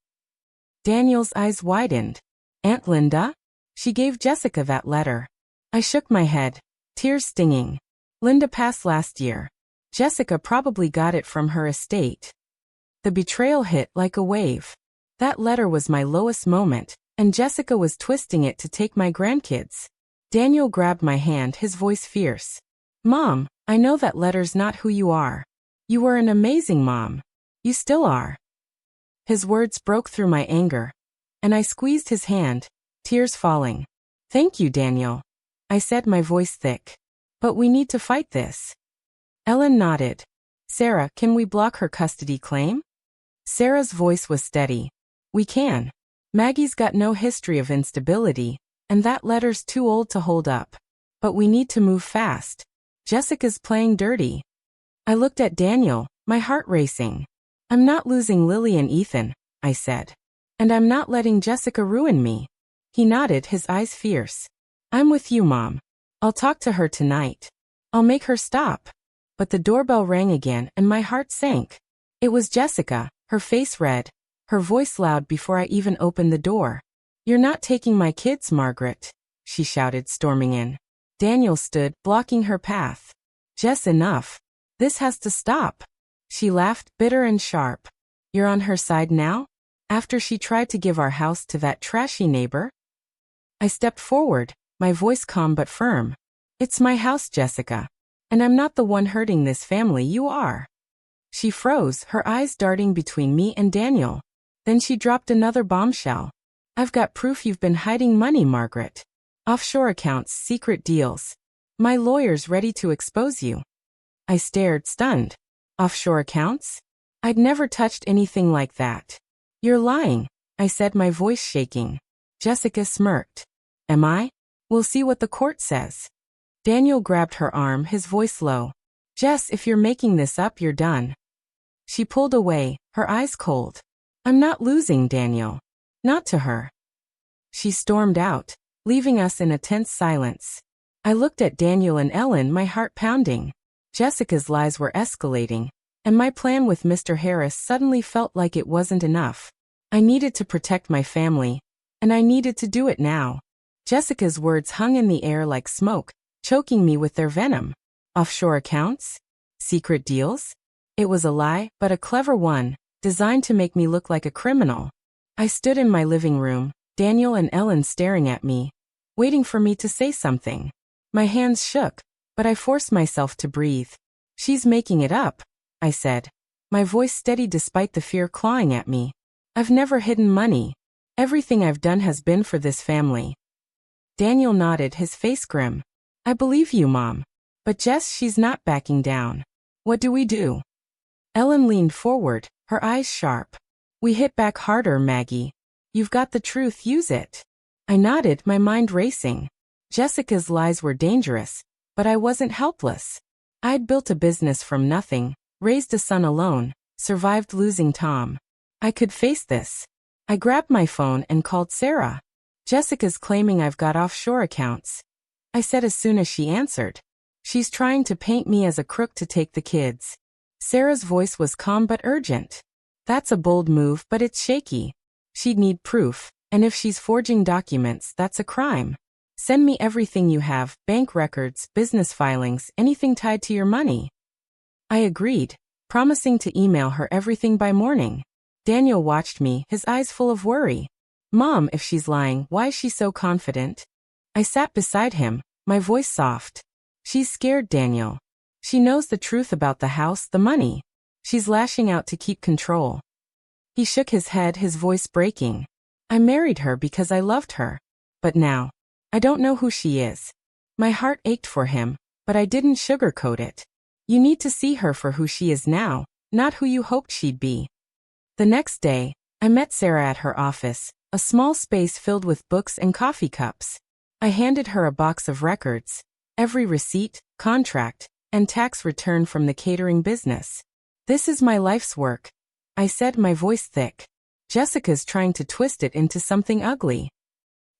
Daniel's eyes widened. Aunt Linda? She gave Jessica that letter. I shook my head, tears stinging. Linda passed last year. Jessica probably got it from her estate. The betrayal hit like a wave. That letter was my lowest moment, and Jessica was twisting it to take my grandkids. Daniel grabbed my hand, his voice fierce. Mom, I know that letter's not who you are. You were an amazing mom. You still are. His words broke through my anger, and I squeezed his hand, tears falling. Thank you, Daniel, I said, my voice thick. But we need to fight this. Ellen nodded. Sarah, can we block her custody claim? Sarah's voice was steady. We can. Maggie's got no history of instability, and that letter's too old to hold up. But we need to move fast. Jessica's playing dirty. I looked at Daniel, my heart racing. I'm not losing Lily and Ethan, I said. And I'm not letting Jessica ruin me. He nodded, his eyes fierce. I'm with you, Mom. I'll talk to her tonight. I'll make her stop. But the doorbell rang again and my heart sank. It was Jessica, her face red, her voice loud before I even opened the door. You're not taking my kids, Margaret, she shouted, storming in. Daniel stood, blocking her path. Jess, enough. This has to stop. She laughed, bitter and sharp. You're on her side now? After she tried to give our house to that trashy neighbor? I stepped forward, my voice calm but firm. It's my house, Jessica. And I'm not the one hurting this family, you are. She froze, her eyes darting between me and Daniel. Then she dropped another bombshell. I've got proof you've been hiding money, Margaret. Offshore accounts, secret deals. My lawyer's ready to expose you. I stared, stunned. Offshore accounts? I'd never touched anything like that. You're lying, I said, my voice shaking. Jessica smirked. Am I? We'll see what the court says. Daniel grabbed her arm, his voice low. Jess, if you're making this up, you're done. She pulled away, her eyes cold. I'm not losing, Daniel. Not to her. She stormed out, leaving us in a tense silence. I looked at Daniel and Ellen, my heart pounding. Jessica's lies were escalating, and my plan with Mr. Harris suddenly felt like it wasn't enough. I needed to protect my family, and I needed to do it now. Jessica's words hung in the air like smoke, choking me with their venom. Offshore accounts? Secret deals? It was a lie, but a clever one, designed to make me look like a criminal. I stood in my living room, Daniel and Ellen staring at me, waiting for me to say something. My hands shook, but I forced myself to breathe. She's making it up, I said, my voice steady despite the fear clawing at me. I've never hidden money. Everything I've done has been for this family. Daniel nodded, his face grim. I believe you, Mom. But Jess, she's not backing down. What do we do? Ellen leaned forward, her eyes sharp. We hit back harder, Maggie. You've got the truth, use it. I nodded, my mind racing. Jessica's lies were dangerous, but I wasn't helpless. I'd built a business from nothing, raised a son alone, survived losing Tom. I could face this. I grabbed my phone and called Sarah. Jessica's claiming I've got offshore accounts, I said as soon as she answered. She's trying to paint me as a crook to take the kids. Sarah's voice was calm but urgent. That's a bold move, but it's shaky. She'd need proof, and if she's forging documents, that's a crime. Send me everything you have, bank records, business filings, anything tied to your money. I agreed, promising to email her everything by morning. Daniel watched me, his eyes full of worry. Mom, if she's lying, why is she so confident? I sat beside him, my voice soft. She's scared, Daniel. She knows the truth about the house, the money. She's lashing out to keep control. He shook his head, his voice breaking. I married her because I loved her. But now, I don't know who she is. My heart ached for him, but I didn't sugarcoat it. You need to see her for who she is now, not who you hoped she'd be. The next day, I met Sarah at her office, a small space filled with books and coffee cups. I handed her a box of records, every receipt, contract, and tax return from the catering business. This is my life's work, I said, my voice thick. Jessica's trying to twist it into something ugly.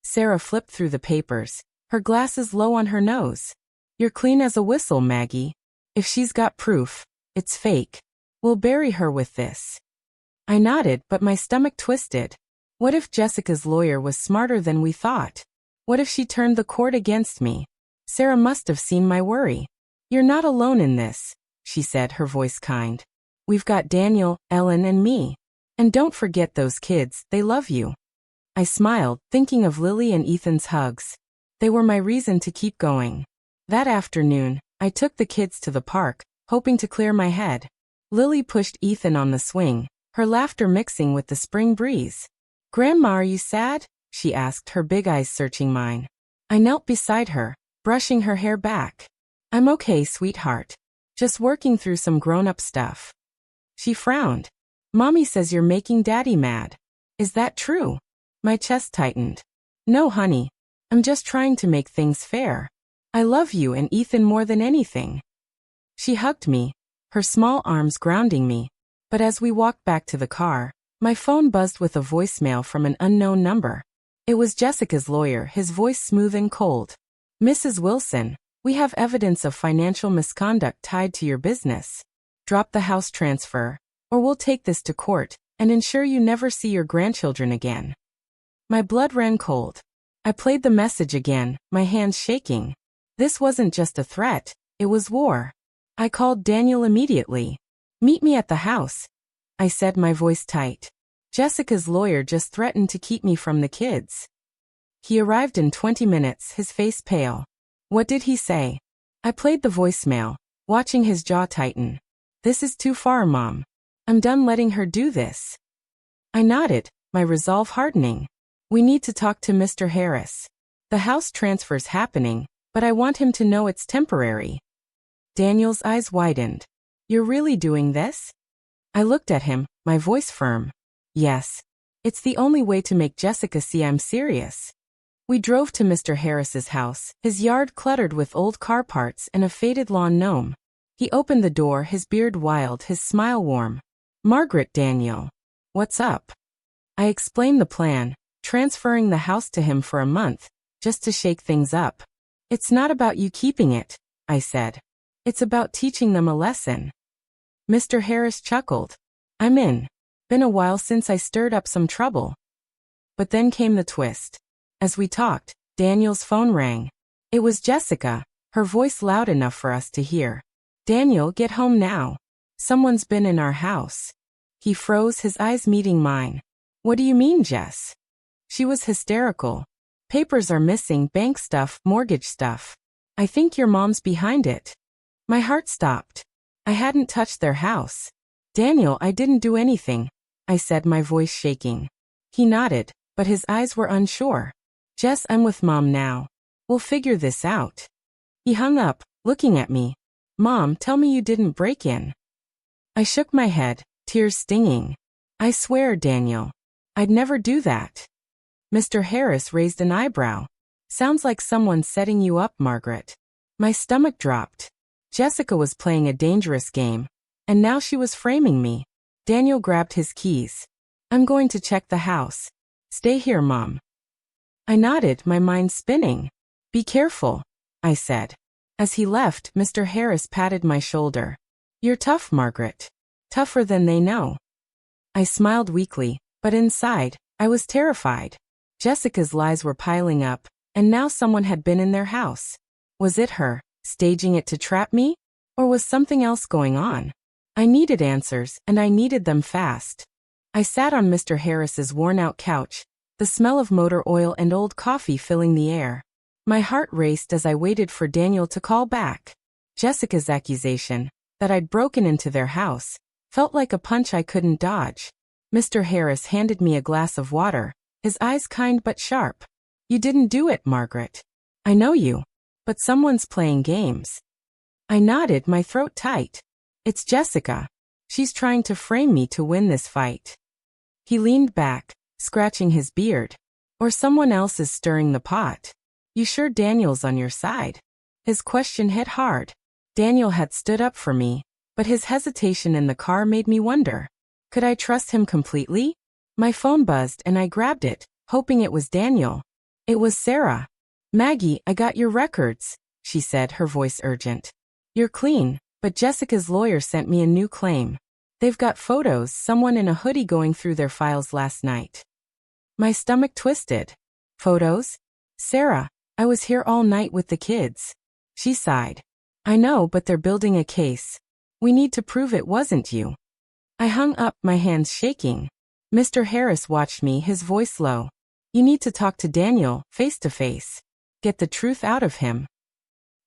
Sarah flipped through the papers, her glasses low on her nose. You're clean as a whistle, Maggie. If she's got proof, it's fake. We'll bury her with this. I nodded, but my stomach twisted. What if Jessica's lawyer was smarter than we thought? What if she turned the court against me? Sarah must have seen my worry. You're not alone in this, she said, her voice kind. We've got Daniel, Ellen, and me. And don't forget those kids, they love you. I smiled, thinking of Lily and Ethan's hugs. They were my reason to keep going. That afternoon, I took the kids to the park, hoping to clear my head. Lily pushed Ethan on the swing, her laughter mixing with the spring breeze. Grandma, are you sad? She asked, her big eyes searching mine. I knelt beside her, brushing her hair back. I'm okay, sweetheart. Just working through some grown-up stuff. She frowned. Mommy says you're making Daddy mad. Is that true? My chest tightened. No, honey. I'm just trying to make things fair. I love you and Ethan more than anything. She hugged me, her small arms grounding me. But as we walked back to the car, my phone buzzed with a voicemail from an unknown number. It was Jessica's lawyer, his voice smooth and cold. Mrs. Wilson, we have evidence of financial misconduct tied to your business. Drop the house transfer, or we'll take this to court and ensure you never see your grandchildren again. My blood ran cold. I played the message again, my hands shaking. This wasn't just a threat, it was war. I called Daniel immediately. Meet me at the house, I said, my voice tight. Jessica's lawyer just threatened to keep me from the kids. He arrived in 20 minutes, his face pale. What did he say? I played the voicemail, watching his jaw tighten. This is too far, Mom. I'm done letting her do this. I nodded, my resolve hardening. We need to talk to Mr. Harris. The house transfer's happening, but I want him to know it's temporary. Daniel's eyes widened. You're really doing this? I looked at him, my voice firm. Yes. It's the only way to make Jessica see I'm serious. We drove to Mr. Harris's house, his yard cluttered with old car parts and a faded lawn gnome. He opened the door, his beard wild, his smile warm. Margaret, Daniel. What's up? I explained the plan, transferring the house to him for a month, just to shake things up. It's not about you keeping it, I said. It's about teaching them a lesson. Mr. Harris chuckled. I'm in. Been a while since I stirred up some trouble. But then came the twist. As we talked, Daniel's phone rang. It was Jessica, her voice loud enough for us to hear. Daniel, get home now. Someone's been in our house. He froze, his eyes meeting mine. What do you mean, Jess? She was hysterical. Papers are missing, bank stuff, mortgage stuff. I think your mom's behind it. My heart stopped. I hadn't touched their house. Daniel, I didn't do anything, I said, my voice shaking. He nodded, but his eyes were unsure. Jess, I'm with Mom now. We'll figure this out. He hung up, looking at me. Mom, tell me you didn't break in. I shook my head, tears stinging. I swear, Daniel. I'd never do that. Mr. Harris raised an eyebrow. Sounds like someone's setting you up, Margaret. My stomach dropped. Jessica was playing a dangerous game, and now she was framing me. Daniel grabbed his keys. I'm going to check the house. Stay here, Mom. I nodded, my mind spinning. Be careful, I said. As he left, Mr. Harris patted my shoulder. You're tough, Margaret. Tougher than they know. I smiled weakly, but inside, I was terrified. Jessica's lies were piling up, and now someone had been in their house. Was it her, staging it to trap me? Or was something else going on? I needed answers, and I needed them fast. I sat on Mr. Harris's worn-out couch, the smell of motor oil and old coffee filling the air. My heart raced as I waited for Daniel to call back. Jessica's accusation, that I'd broken into their house, felt like a punch I couldn't dodge. Mr. Harris handed me a glass of water, his eyes kind but sharp. You didn't do it, Margaret. I know you. But someone's playing games. I nodded, my throat tight. It's Jessica. She's trying to frame me to win this fight. He leaned back, scratching his beard. Or someone else is stirring the pot. You sure Daniel's on your side? His question hit hard. Daniel had stood up for me, but his hesitation in the car made me wonder. Could I trust him completely? My phone buzzed and I grabbed it, hoping it was Daniel. It was Sarah. Maggie, I got your records, she said, her voice urgent. You're clean, but Jessica's lawyer sent me a new claim. They've got photos, someone in a hoodie going through their files last night. My stomach twisted. Photos? Sarah, I was here all night with the kids. She sighed. I know, but they're building a case. We need to prove it wasn't you. I hung up, my hands shaking. Mr. Harris watched me, his voice low. You need to talk to Daniel, face to face. Get the truth out of him.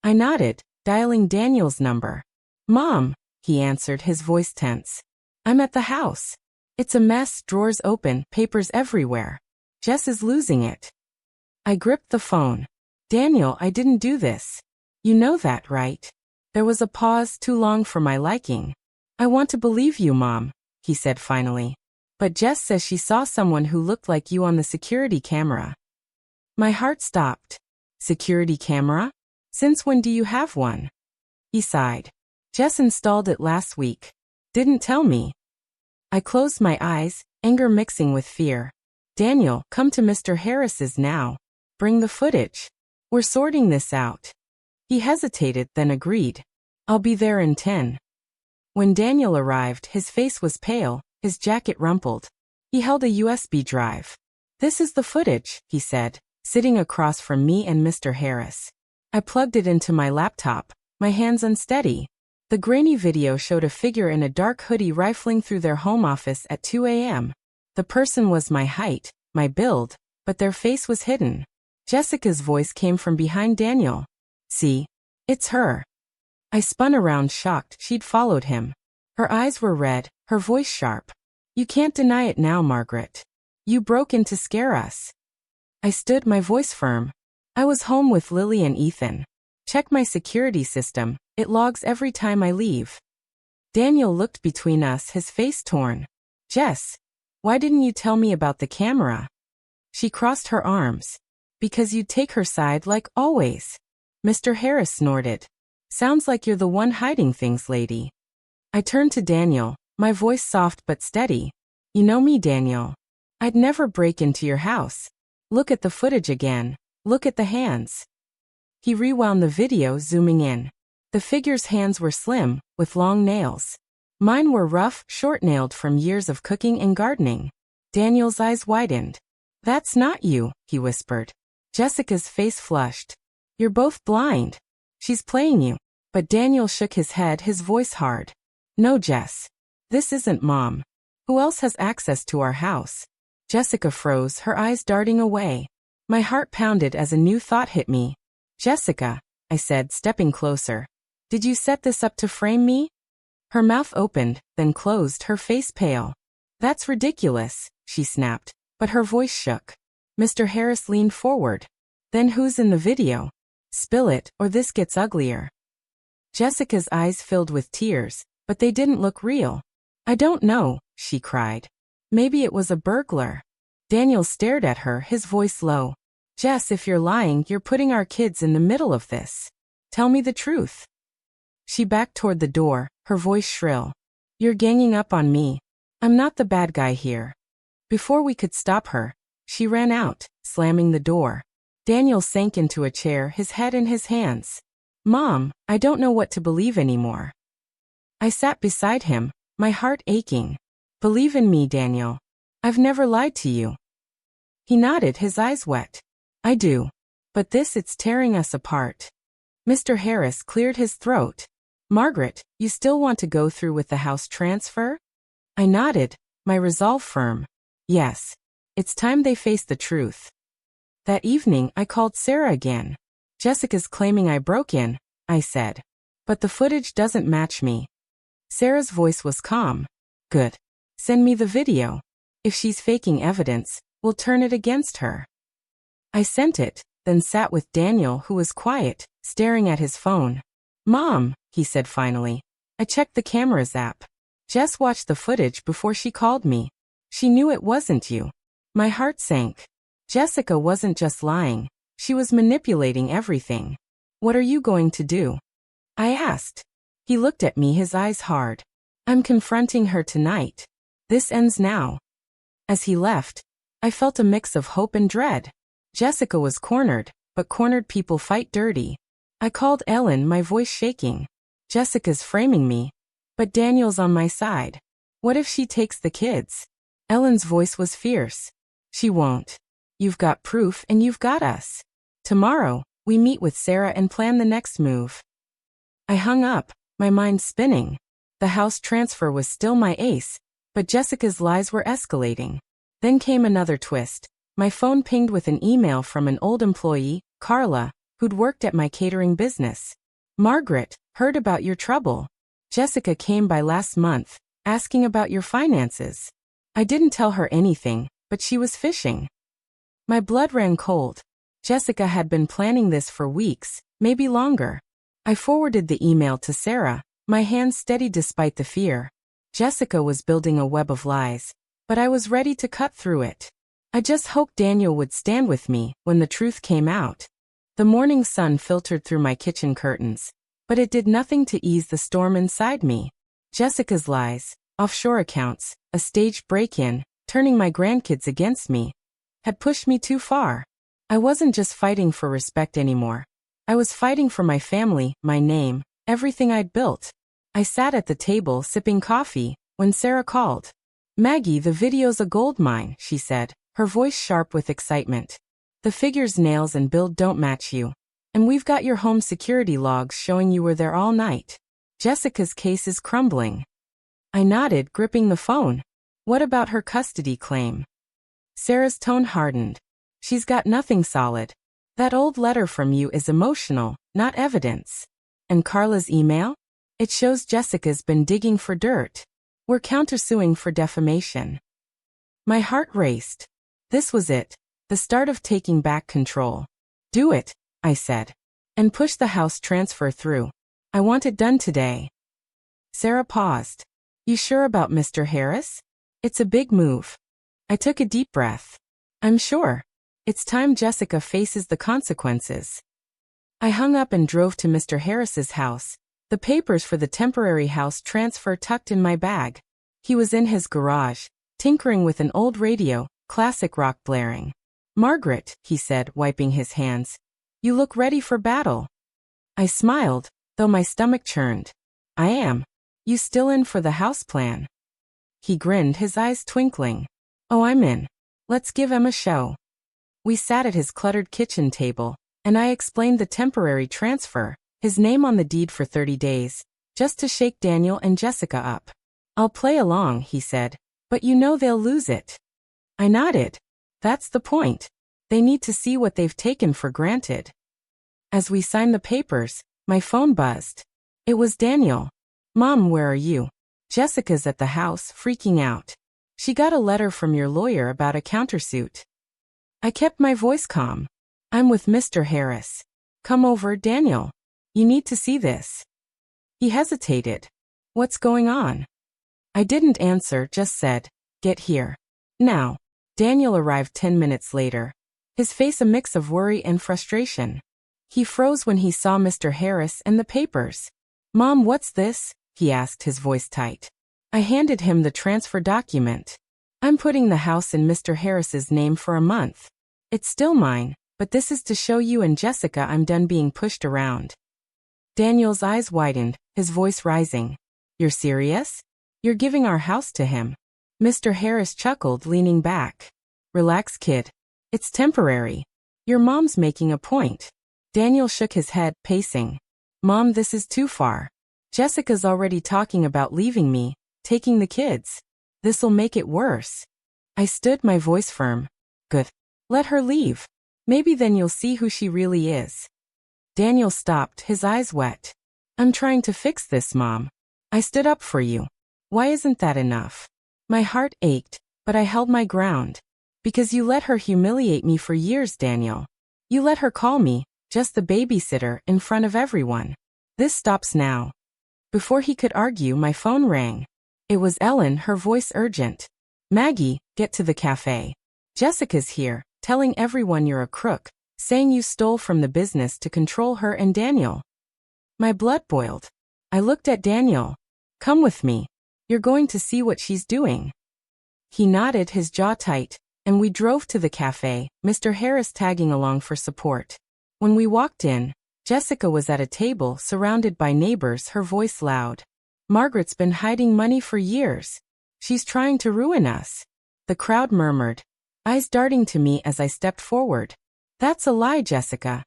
I nodded, dialing Daniel's number. Mom, he answered, his voice tense. I'm at the house. It's a mess, drawers open, papers everywhere. Jess is losing it. I gripped the phone. Daniel, I didn't do this. You know that, right? There was a pause, too long for my liking. I want to believe you, Mom, he said finally. But Jess says she saw someone who looked like you on the security camera. My heart stopped. Security camera? Since when do you have one? He sighed. Jess installed it last week. Didn't tell me. I closed my eyes, anger mixing with fear. Daniel, come to Mr. Harris's now. Bring the footage. We're sorting this out. He hesitated, then agreed. I'll be there in 10. When Daniel arrived, his face was pale, his jacket rumpled. He held a USB drive. This is the footage, he said, sitting across from me and Mr. Harris. I plugged it into my laptop, my hands unsteady. The grainy video showed a figure in a dark hoodie rifling through their home office at 2 a.m. The person was my height, my build, but their face was hidden. Jessica's voice came from behind Daniel. See? It's her. I spun around, shocked. She'd followed him. Her eyes were red, her voice sharp. You can't deny it now, Margaret. You broke in to scare us. I stood, my voice firm. I was home with Lily and Ethan. Check my security system. It logs every time I leave. Daniel looked between us, his face torn. Jess, why didn't you tell me about the camera? She crossed her arms. Because you'd take her side like always. Mr. Harris snorted. Sounds like you're the one hiding things, lady. I turned to Daniel, my voice soft but steady. You know me, Daniel. I'd never break into your house. Look at the footage again. Look at the hands. He rewound the video, zooming in. The figure's hands were slim, with long nails. Mine were rough, short-nailed from years of cooking and gardening. Daniel's eyes widened. That's not you, he whispered. Jessica's face flushed. You're both blind. She's playing you. But Daniel shook his head, his voice hard. No, Jess. This isn't Mom. Who else has access to our house? Jessica froze, her eyes darting away. My heart pounded as a new thought hit me. Jessica, I said, stepping closer. Did you set this up to frame me? Her mouth opened, then closed, her face pale. That's ridiculous, she snapped, but her voice shook. Mr. Harris leaned forward. Then who's in the video? Spill it, or this gets uglier. Jessica's eyes filled with tears, but they didn't look real. I don't know, she cried. Maybe it was a burglar. Daniel stared at her, his voice low. Jess, if you're lying, you're putting our kids in the middle of this. Tell me the truth. She backed toward the door, her voice shrill. You're ganging up on me. I'm not the bad guy here. Before we could stop her, she ran out, slamming the door. Daniel sank into a chair, his head in his hands. Mom, I don't know what to believe anymore. I sat beside him, my heart aching. Believe in me, Daniel. I've never lied to you. He nodded, his eyes wet. I do. But it's tearing us apart. Mr. Harris cleared his throat. Margaret, you still want to go through with the house transfer? I nodded, my resolve firm. Yes. It's time they face the truth. That evening, I called Sarah again. Jessica's claiming I broke in, I said. But the footage doesn't match me. Sarah's voice was calm. Good. Send me the video. If she's faking evidence, we'll turn it against her. I sent it, then sat with Daniel, who was quiet, staring at his phone. Mom, he said finally. I checked the camera's app. Jess watched the footage before she called me. She knew it wasn't you. My heart sank. Jessica wasn't just lying. She was manipulating everything. What are you going to do? I asked. He looked at me, his eyes hard. I'm confronting her tonight. This ends now. As he left, I felt a mix of hope and dread. Jessica was cornered, but cornered people fight dirty. I called Ellen, my voice shaking. Jessica's framing me. But Daniel's on my side. What if she takes the kids? Ellen's voice was fierce. She won't. You've got proof and you've got us. Tomorrow, we meet with Sarah and plan the next move. I hung up, my mind spinning. The house transfer was still my ace, but Jessica's lies were escalating. Then came another twist. My phone pinged with an email from an old employee, Carla, who'd worked at my catering business. Margaret, heard about your trouble. Jessica came by last month, asking about your finances. I didn't tell her anything, but she was fishing. My blood ran cold. Jessica had been planning this for weeks, maybe longer. I forwarded the email to Sarah, my hands steady despite the fear. Jessica was building a web of lies, but I was ready to cut through it. I just hoped Daniel would stand with me when the truth came out. The morning sun filtered through my kitchen curtains, but it did nothing to ease the storm inside me. Jessica's lies, offshore accounts, a staged break-in, turning my grandkids against me, had pushed me too far. I wasn't just fighting for respect anymore. I was fighting for my family, my name, everything I'd built. I sat at the table sipping coffee when Sarah called. "Maggie, the video's a goldmine," she said, her voice sharp with excitement. "The figures, nails and build don't match you. And we've got your home security logs showing you were there all night. Jessica's case is crumbling." I nodded, gripping the phone. "What about her custody claim?" Sarah's tone hardened. "She's got nothing solid. That old letter from you is emotional, not evidence. And Carla's email? It shows Jessica's been digging for dirt. We're countersuing for defamation." My heart raced. This was it, the start of taking back control. "Do it," I said. "And push the house transfer through. I want it done today." Sarah paused. "You sure about Mr. Harris? It's a big move." I took a deep breath. "I'm sure. It's time Jessica faces the consequences." I hung up and drove to Mr. Harris's house, the papers for the temporary house transfer tucked in my bag. He was in his garage, tinkering with an old radio, classic rock blaring. "Margaret," he said, wiping his hands, "you look ready for battle." I smiled, though my stomach churned. "I am. You still in for the house plan?" He grinned, his eyes twinkling. "Oh, I'm in. Let's give him a show." We sat at his cluttered kitchen table, and I explained the temporary transfer, his name on the deed for 30 days, just to shake Daniel and Jessica up. "I'll play along," he said, "but you know they'll lose it." I nodded. That's the point. They need to see what they've taken for granted. As we signed the papers, my phone buzzed. It was Daniel. "Mom, where are you?" "Jessica's at the house, freaking out. She got a letter from your lawyer about a countersuit." I kept my voice calm. "I'm with Mr. Harris. Come over, Daniel. You need to see this." He hesitated. "What's going on?" I didn't answer, just said, "Get here. Now." Daniel arrived 10 minutes later, his face a mix of worry and frustration. He froze when he saw Mr. Harris and the papers. "Mom, what's this?" he asked, his voice tight. I handed him the transfer document. "I'm putting the house in Mr. Harris's name for a month. It's still mine, but this is to show you and Jessica I'm done being pushed around." Daniel's eyes widened, his voice rising. "You're serious? You're giving our house to him?" Mr. Harris chuckled, leaning back. "Relax, kid. It's temporary. Your mom's making a point." Daniel shook his head, pacing. "Mom, this is too far. Jessica's already talking about leaving me, taking the kids. This'll make it worse." I stood, my voice firm. "Good. Let her leave. Maybe then you'll see who she really is." Daniel stopped, his eyes wet. "I'm trying to fix this, Mom. I stood up for you. Why isn't that enough?" My heart ached, but I held my ground. "Because you let her humiliate me for years, Daniel. You let her call me, just the babysitter, in front of everyone. This stops now." Before he could argue, my phone rang. It was Ellen, her voice urgent. "Maggie, get to the cafe. Jessica's here, telling everyone you're a crook, saying you stole from the business to control her and Daniel." My blood boiled. I looked at Daniel. "Come with me. You're going to see what she's doing." He nodded, his jaw tight. and we drove to the cafe, Mr. Harris tagging along for support. When we walked in, Jessica was at a table surrounded by neighbors, her voice loud. Margaret's been hiding money for years. She's trying to ruin us. The crowd murmured, eyes darting to me as I stepped forward. That's a lie, Jessica,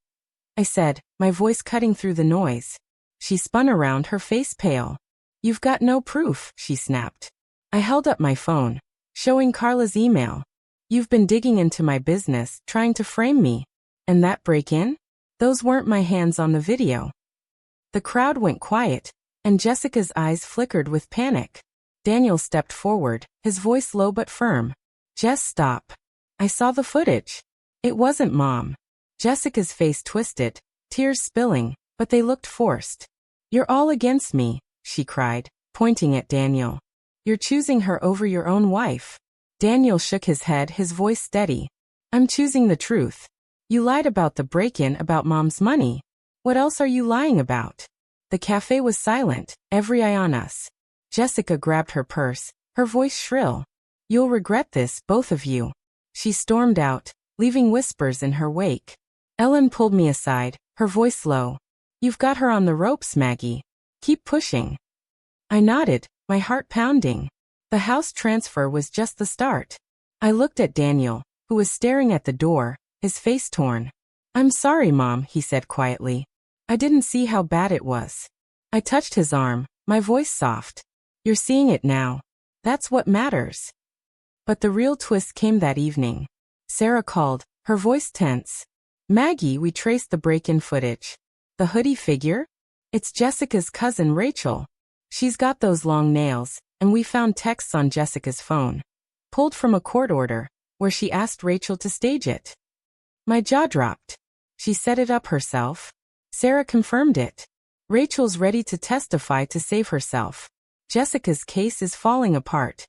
I said, my voice cutting through the noise. She spun around, her face pale. You've got no proof, she snapped. I held up my phone, showing Carla's email. You've been digging into my business, trying to frame me. And that break-in? Those weren't my hands on the video. The crowd went quiet, and Jessica's eyes flickered with panic. Daniel stepped forward, his voice low but firm. Jess, stop. I saw the footage. It wasn't Mom. Jessica's face twisted, tears spilling, but they looked forced. You're all against me, she cried, pointing at Daniel. You're choosing her over your own wife. Daniel shook his head, his voice steady. I'm choosing the truth. You lied about the break-in, about Mom's money. What else are you lying about? The cafe was silent, every eye on us. Jessica grabbed her purse, her voice shrill. You'll regret this, both of you. She stormed out, leaving whispers in her wake. Ellen pulled me aside, her voice low. You've got her on the ropes, Maggie. Keep pushing. I nodded, my heart pounding. The house transfer was just the start. I looked at Daniel, who was staring at the door, his face torn. I'm sorry, Mom, he said quietly. I didn't see how bad it was. I touched his arm, my voice soft. You're seeing it now. That's what matters. But the real twist came that evening. Sarah called, her voice tense. Maggie, we traced the break-in footage. The hoodie figure? It's Jessica's cousin Rachel. She's got those long nails, and we found texts on Jessica's phone, pulled from a court order, where she asked Rachel to stage it. My jaw dropped. She set it up herself. Sarah confirmed it. Rachel's ready to testify to save herself. Jessica's case is falling apart.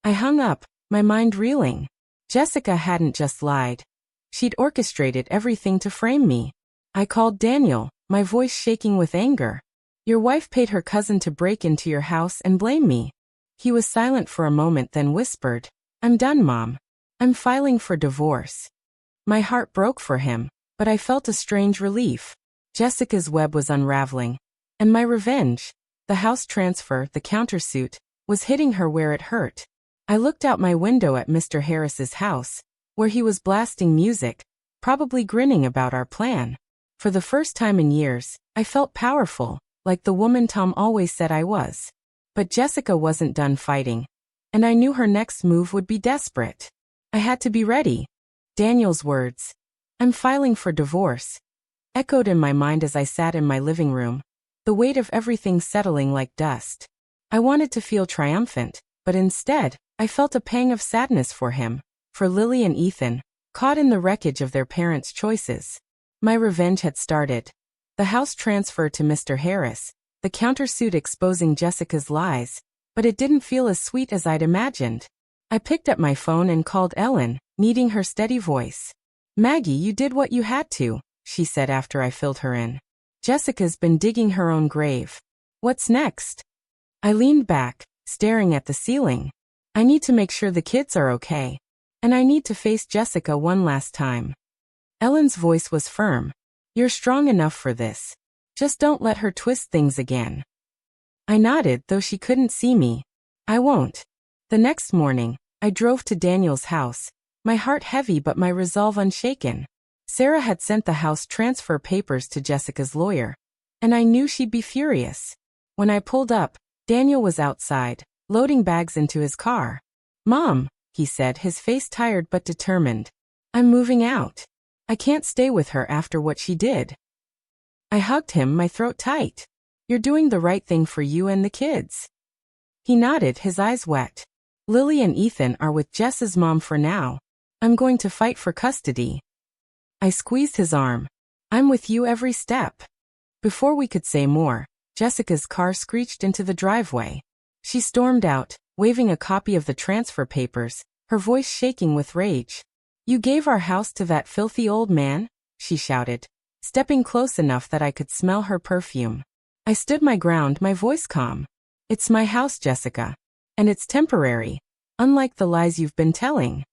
I hung up, my mind reeling. Jessica hadn't just lied. She'd orchestrated everything to frame me. I called Daniel, my voice shaking with anger. Your wife paid her cousin to break into your house and blame me. He was silent for a moment, then whispered, I'm done, Mom. I'm filing for divorce. My heart broke for him, but I felt a strange relief. Jessica's web was unraveling. And my revenge, the house transfer, the countersuit, was hitting her where it hurt. I looked out my window at Mr. Harris's house, where he was blasting music, probably grinning about our plan. For the first time in years, I felt powerful, like the woman Tom always said I was. But Jessica wasn't done fighting, and I knew her next move would be desperate. I had to be ready. Daniel's words, I'm filing for divorce, echoed in my mind as I sat in my living room, the weight of everything settling like dust. I wanted to feel triumphant, but instead, I felt a pang of sadness for him, for Lily and Ethan, caught in the wreckage of their parents' choices. My revenge had started. The house transfer to Mr. Harris, the countersuit exposing Jessica's lies, but it didn't feel as sweet as I'd imagined. I picked up my phone and called Ellen, needing her steady voice. Maggie, you did what you had to, she said after I filled her in. Jessica's been digging her own grave. What's next? I leaned back, staring at the ceiling. I need to make sure the kids are okay. And I need to face Jessica one last time. Ellen's voice was firm. You're strong enough for this. Just don't let her twist things again. I nodded, though she couldn't see me. I won't. The next morning, I drove to Daniel's house, my heart heavy but my resolve unshaken. Sarah had sent the house transfer papers to Jessica's lawyer, and I knew she'd be furious. When I pulled up, Daniel was outside, loading bags into his car. Mom, he said, his face tired but determined. I'm moving out. I can't stay with her after what she did. I hugged him, my throat tight. You're doing the right thing for you and the kids. He nodded, his eyes wet. Lily and Ethan are with Jess's mom for now. I'm going to fight for custody. I squeezed his arm. I'm with you every step. Before we could say more, Jessica's car screeched into the driveway. She stormed out, waving a copy of the transfer papers, her voice shaking with rage. You gave our house to that filthy old man? She shouted, stepping close enough that I could smell her perfume. I stood my ground, my voice calm. It's my house, Jessica. And it's temporary, unlike the lies you've been telling.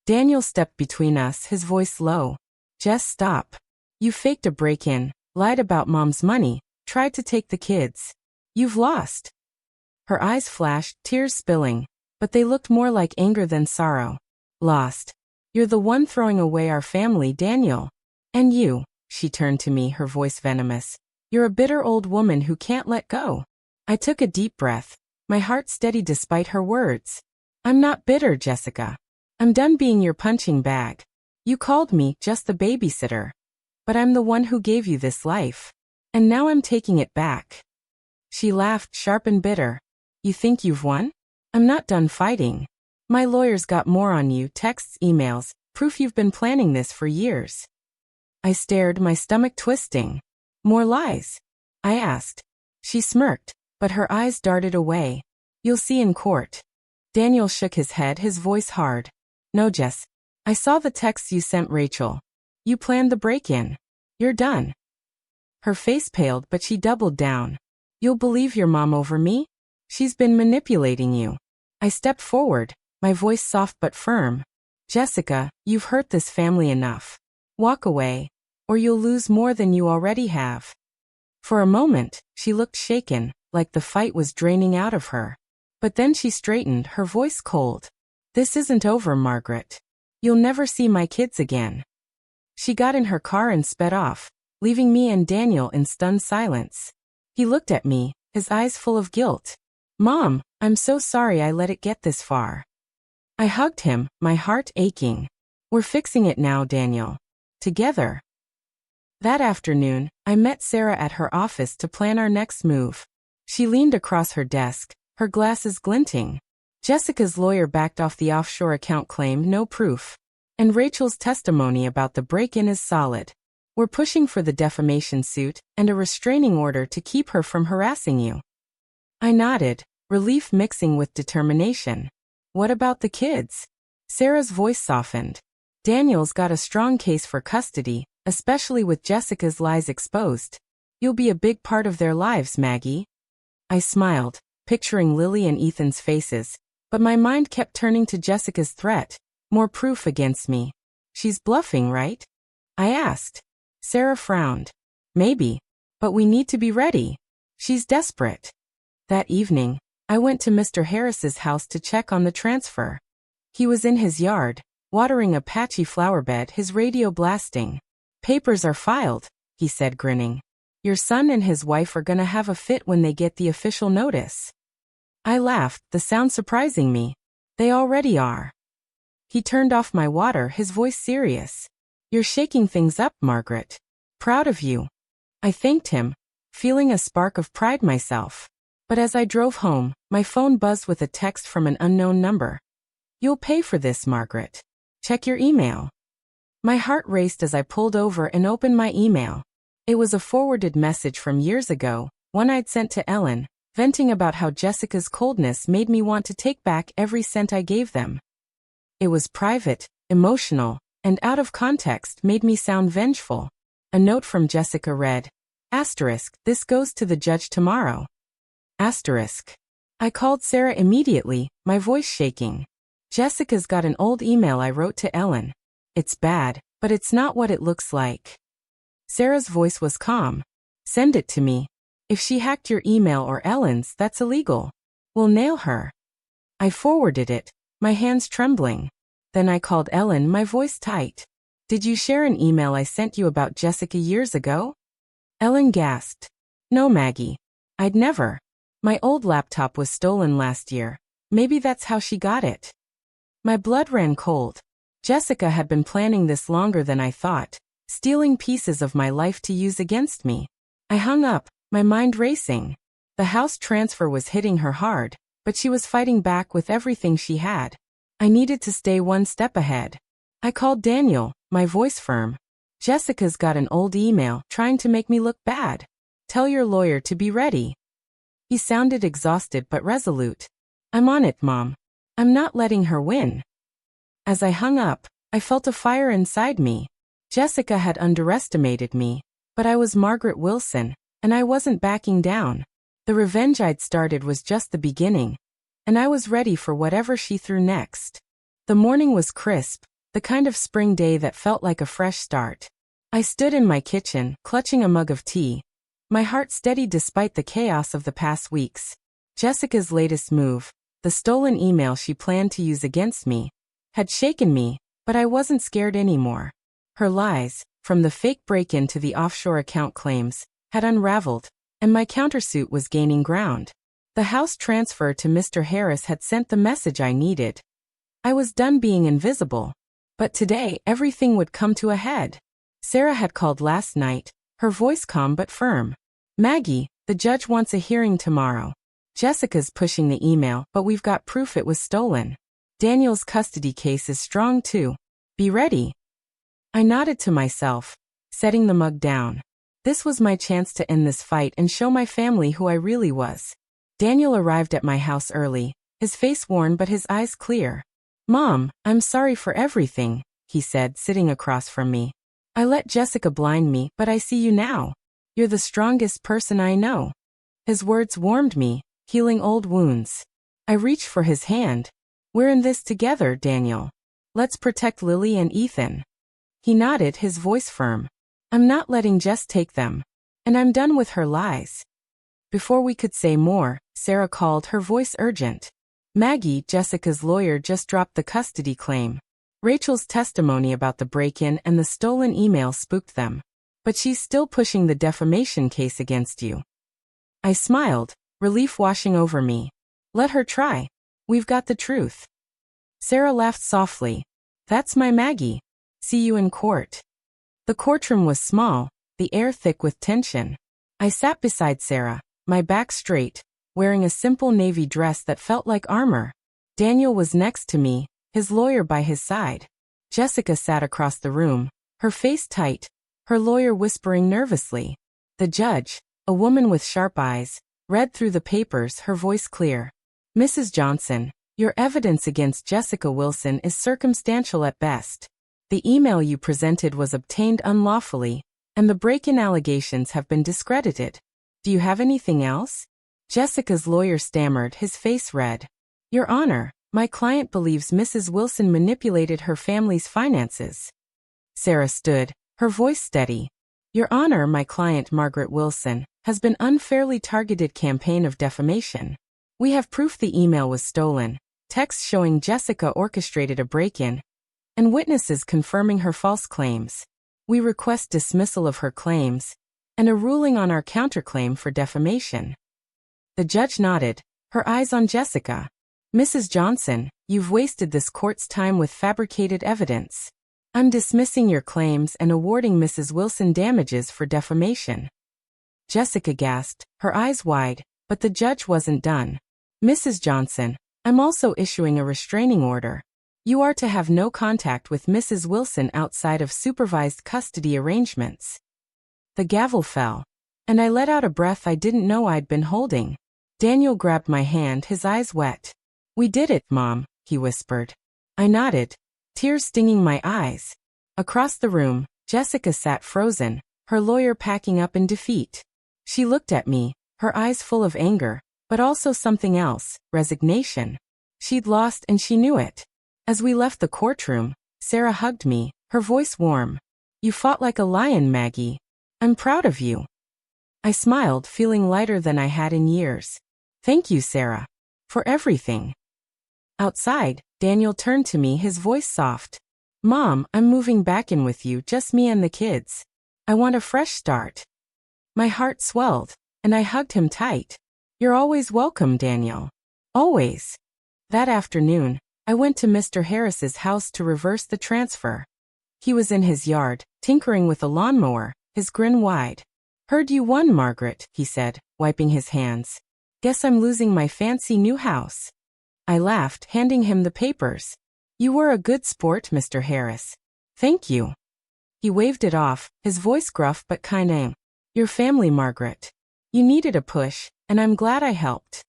Daniel stepped between us, his voice low. Jess, stop. You faked a break-in, lied about mom's money, tried to take the kids. You've lost. Her eyes flashed, tears spilling, but they looked more like anger than sorrow. Lost. You're the one throwing away our family, Daniel. And you, she turned to me, her voice venomous. You're a bitter old woman who can't let go. I took a deep breath, my heart steady despite her words. I'm not bitter, Jessica. I'm done being your punching bag. You called me just the babysitter. But I'm the one who gave you this life. And now I'm taking it back. She laughed, sharp and bitter. You think you've won? I'm not done fighting. My lawyers got more on you, texts, emails, proof you've been planning this for years. I stared, my stomach twisting. More lies? I asked. She smirked, but her eyes darted away. You'll see in court. Daniel shook his head, his voice hard. No, Jess. I saw the texts you sent Rachel. You planned the break-in. You're done. Her face paled, but she doubled down. You'll believe your mom over me? She's been manipulating you. I stepped forward, my voice soft but firm. Jessica, you've hurt this family enough. Walk away, or you'll lose more than you already have. For a moment, she looked shaken, like the fight was draining out of her. But then she straightened, her voice cold. This isn't over, Margaret. You'll never see my kids again. She got in her car and sped off, leaving me and Daniel in stunned silence. He looked at me, his eyes full of guilt. Mom, I'm so sorry I let it get this far. I hugged him, my heart aching. We're fixing it now, Daniel. Together. That afternoon, I met Sarah at her office to plan our next move. She leaned across her desk, her glasses glinting. Jessica's lawyer backed off the offshore account claim, no proof. And Rachel's testimony about the break-in is solid. We're pushing for the defamation suit and a restraining order to keep her from harassing you. I nodded, relief mixing with determination. What about the kids? Sarah's voice softened. Daniel's got a strong case for custody, especially with Jessica's lies exposed. You'll be a big part of their lives, Maggie. I smiled, picturing Lily and Ethan's faces, but my mind kept turning to Jessica's threat. More proof against me. She's bluffing, right? I asked. Sarah frowned. Maybe, but we need to be ready. She's desperate. That evening, I went to Mr. Harris's house to check on the transfer. He was in his yard, watering a patchy flower bed, his radio blasting. Papers are filed, he said, grinning. Your son and his wife are gonna have a fit when they get the official notice. I laughed, the sound surprising me. They already are. He turned off my water, his voice serious. You're shaking things up, Margaret. Proud of you. I thanked him, feeling a spark of pride myself. But as I drove home, my phone buzzed with a text from an unknown number. You'll pay for this, Margaret. Check your email. My heart raced as I pulled over and opened my email. It was a forwarded message from years ago, one I'd sent to Ellen, venting about how Jessica's coldness made me want to take back every cent I gave them. It was private, emotional, and out of context made me sound vengeful. A note from Jessica read, Asterisk, this goes to the judge tomorrow. Asterisk. I called Sarah immediately, my voice shaking. Jessica's got an old email I wrote to Ellen. It's bad, but it's not what it looks like. Sarah's voice was calm. Send it to me. If she hacked your email or Ellen's, that's illegal. We'll nail her. I forwarded it, my hands trembling. Then I called Ellen, my voice tight. Did you share an email I sent you about Jessica years ago? Ellen gasped. No, Maggie. I'd never. My old laptop was stolen last year. Maybe that's how she got it. My blood ran cold. Jessica had been planning this longer than I thought, stealing pieces of my life to use against me. I hung up, my mind racing. The house transfer was hitting her hard, but she was fighting back with everything she had. I needed to stay one step ahead. I called Daniel, my voice firm. Jessica's got an old email trying to make me look bad. Tell your lawyer to be ready. He sounded exhausted but resolute. I'm on it, Mom. I'm not letting her win. As I hung up, I felt a fire inside me. Jessica had underestimated me, but I was Margaret Wilson, and I wasn't backing down. The revenge I'd started was just the beginning, and I was ready for whatever she threw next. The morning was crisp, The kind of spring day that felt like a fresh start. I stood in my kitchen, clutching a mug of tea. My heart steady despite the chaos of the past weeks. Jessica's latest move, the stolen email she planned to use against me, had shaken me, but I wasn't scared anymore. Her lies, from the fake break-in to the offshore account claims, had unraveled, and my countersuit was gaining ground. The house transfer to Mr. Harris had sent the message I needed. I was done being invisible. But today, everything would come to a head. Sarah had called last night, her voice calm but firm. "Maggie, the judge wants a hearing tomorrow. Jessica's pushing the email, but we've got proof it was stolen. Daniel's custody case is strong too. Be ready." I nodded to myself, setting the mug down. This was my chance to end this fight and show my family who I really was. Daniel arrived at my house early, his face worn but his eyes clear. "Mom, I'm sorry for everything," he said, sitting across from me. "I let Jessica blind me, but I see you now. You're the strongest person I know." His words warmed me, healing old wounds. I reached for his hand. "We're in this together, Daniel. Let's protect Lily and Ethan." He nodded, his voice firm. "I'm not letting Jess take them. And I'm done with her lies." Before we could say more, Sarah called, her voice urgent. "Maggie, Jessica's lawyer just dropped the custody claim. Rachel's testimony about the break-in and the stolen email spooked them. But she's still pushing the defamation case against you." I smiled, relief washing over me. "Let her try. We've got the truth." Sarah laughed softly. "That's my Maggie. See you in court." The courtroom was small, the air thick with tension. I sat beside Sarah, my back straight, wearing a simple navy dress that felt like armor. Daniel was next to me, his lawyer by his side. Jessica sat across the room, her face tight, her lawyer whispering nervously. The judge, a woman with sharp eyes, read through the papers, her voice clear. "Mrs. Johnson, your evidence against Jessica Wilson is circumstantial at best. The email you presented was obtained unlawfully, and the break-in allegations have been discredited. Do you have anything else?" Jessica's lawyer stammered, his face red. "Your Honor, my client believes Mrs. Wilson manipulated her family's finances." Sarah stood, her voice steady. "Your Honor, my client Margaret Wilson has been unfairly targeted campaign of defamation. We have proof the email was stolen, texts showing Jessica orchestrated a break-in, and witnesses confirming her false claims. We request dismissal of her claims, and a ruling on our counterclaim for defamation." The judge nodded, her eyes on Jessica. "Mrs. Johnson, you've wasted this court's time with fabricated evidence. I'm dismissing your claims and awarding Mrs. Wilson damages for defamation." Jessica gasped, her eyes wide, but the judge wasn't done. "Mrs. Johnson, I'm also issuing a restraining order. You are to have no contact with Mrs. Wilson outside of supervised custody arrangements." The gavel fell, and I let out a breath I didn't know I'd been holding. Daniel grabbed my hand, his eyes wet. "We did it, Mom," he whispered. I nodded, tears stinging my eyes. Across the room, Jessica sat frozen, her lawyer packing up in defeat. She looked at me, her eyes full of anger, but also something else, resignation. She'd lost and she knew it. As we left the courtroom, Sarah hugged me, her voice warm. "You fought like a lion, Maggie. I'm proud of you." I smiled, feeling lighter than I had in years. "Thank you, Sarah. For everything." Outside, Daniel turned to me, his voice soft. "Mom, I'm moving back in with you, just me and the kids. I want a fresh start." My heart swelled, and I hugged him tight. "You're always welcome, Daniel. Always." That afternoon, I went to Mr. Harris's house to reverse the transfer. He was in his yard, tinkering with a lawnmower, his grin wide. "Heard you won, Margaret," he said, wiping his hands. "Guess I'm losing my fancy new house." I laughed, handing him the papers. "You were a good sport, Mr. Harris." "Thank you." He waved it off, his voice gruff but kinda. "Your family, Margaret. You needed a push, and I'm glad I helped."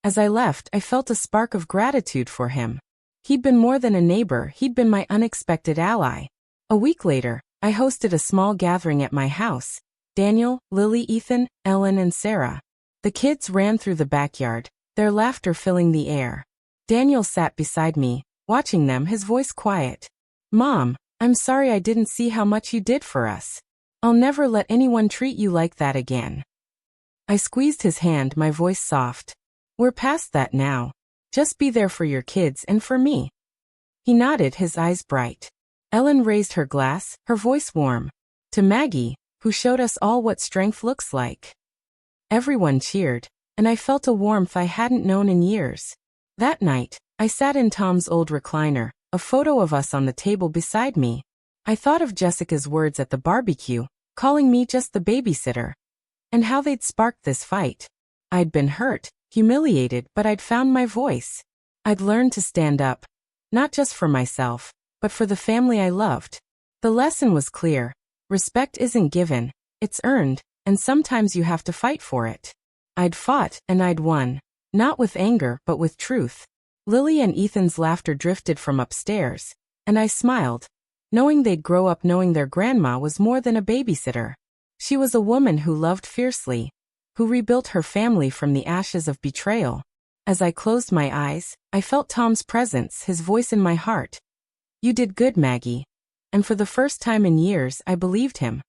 As I left, I felt a spark of gratitude for him. He'd been more than a neighbor, he'd been my unexpected ally. A week later, I hosted a small gathering at my house. Daniel, Lily, Ethan, Ellen, and Sarah. The kids ran through the backyard, their laughter filling the air. Daniel sat beside me, watching them, his voice quiet. Mom, I'm sorry I didn't see how much you did for us. I'll never let anyone treat you like that again. I squeezed his hand, my voice soft. We're past that now. Just be there for your kids and for me. He nodded, his eyes bright. Ellen raised her glass, her voice warm. To Maggie, who showed us all what strength looks like. Everyone cheered, and I felt a warmth I hadn't known in years. That night, I sat in Tom's old recliner, a photo of us on the table beside me. I thought of Jessica's words at the barbecue, calling me just the babysitter. And how they'd sparked this fight. I'd been hurt, humiliated, but I'd found my voice. I'd learned to stand up. Not just for myself, but for the family I loved. The lesson was clear. Respect isn't given, it's earned, and sometimes you have to fight for it. I'd fought, and I'd won. Not with anger, but with truth. Lily and Ethan's laughter drifted from upstairs, and I smiled, knowing they'd grow up knowing their grandma was more than a babysitter. She was a woman who loved fiercely, who rebuilt her family from the ashes of betrayal. As I closed my eyes, I felt Tom's presence, his voice in my heart. You did good, Maggie. And for the first time in years, I believed him.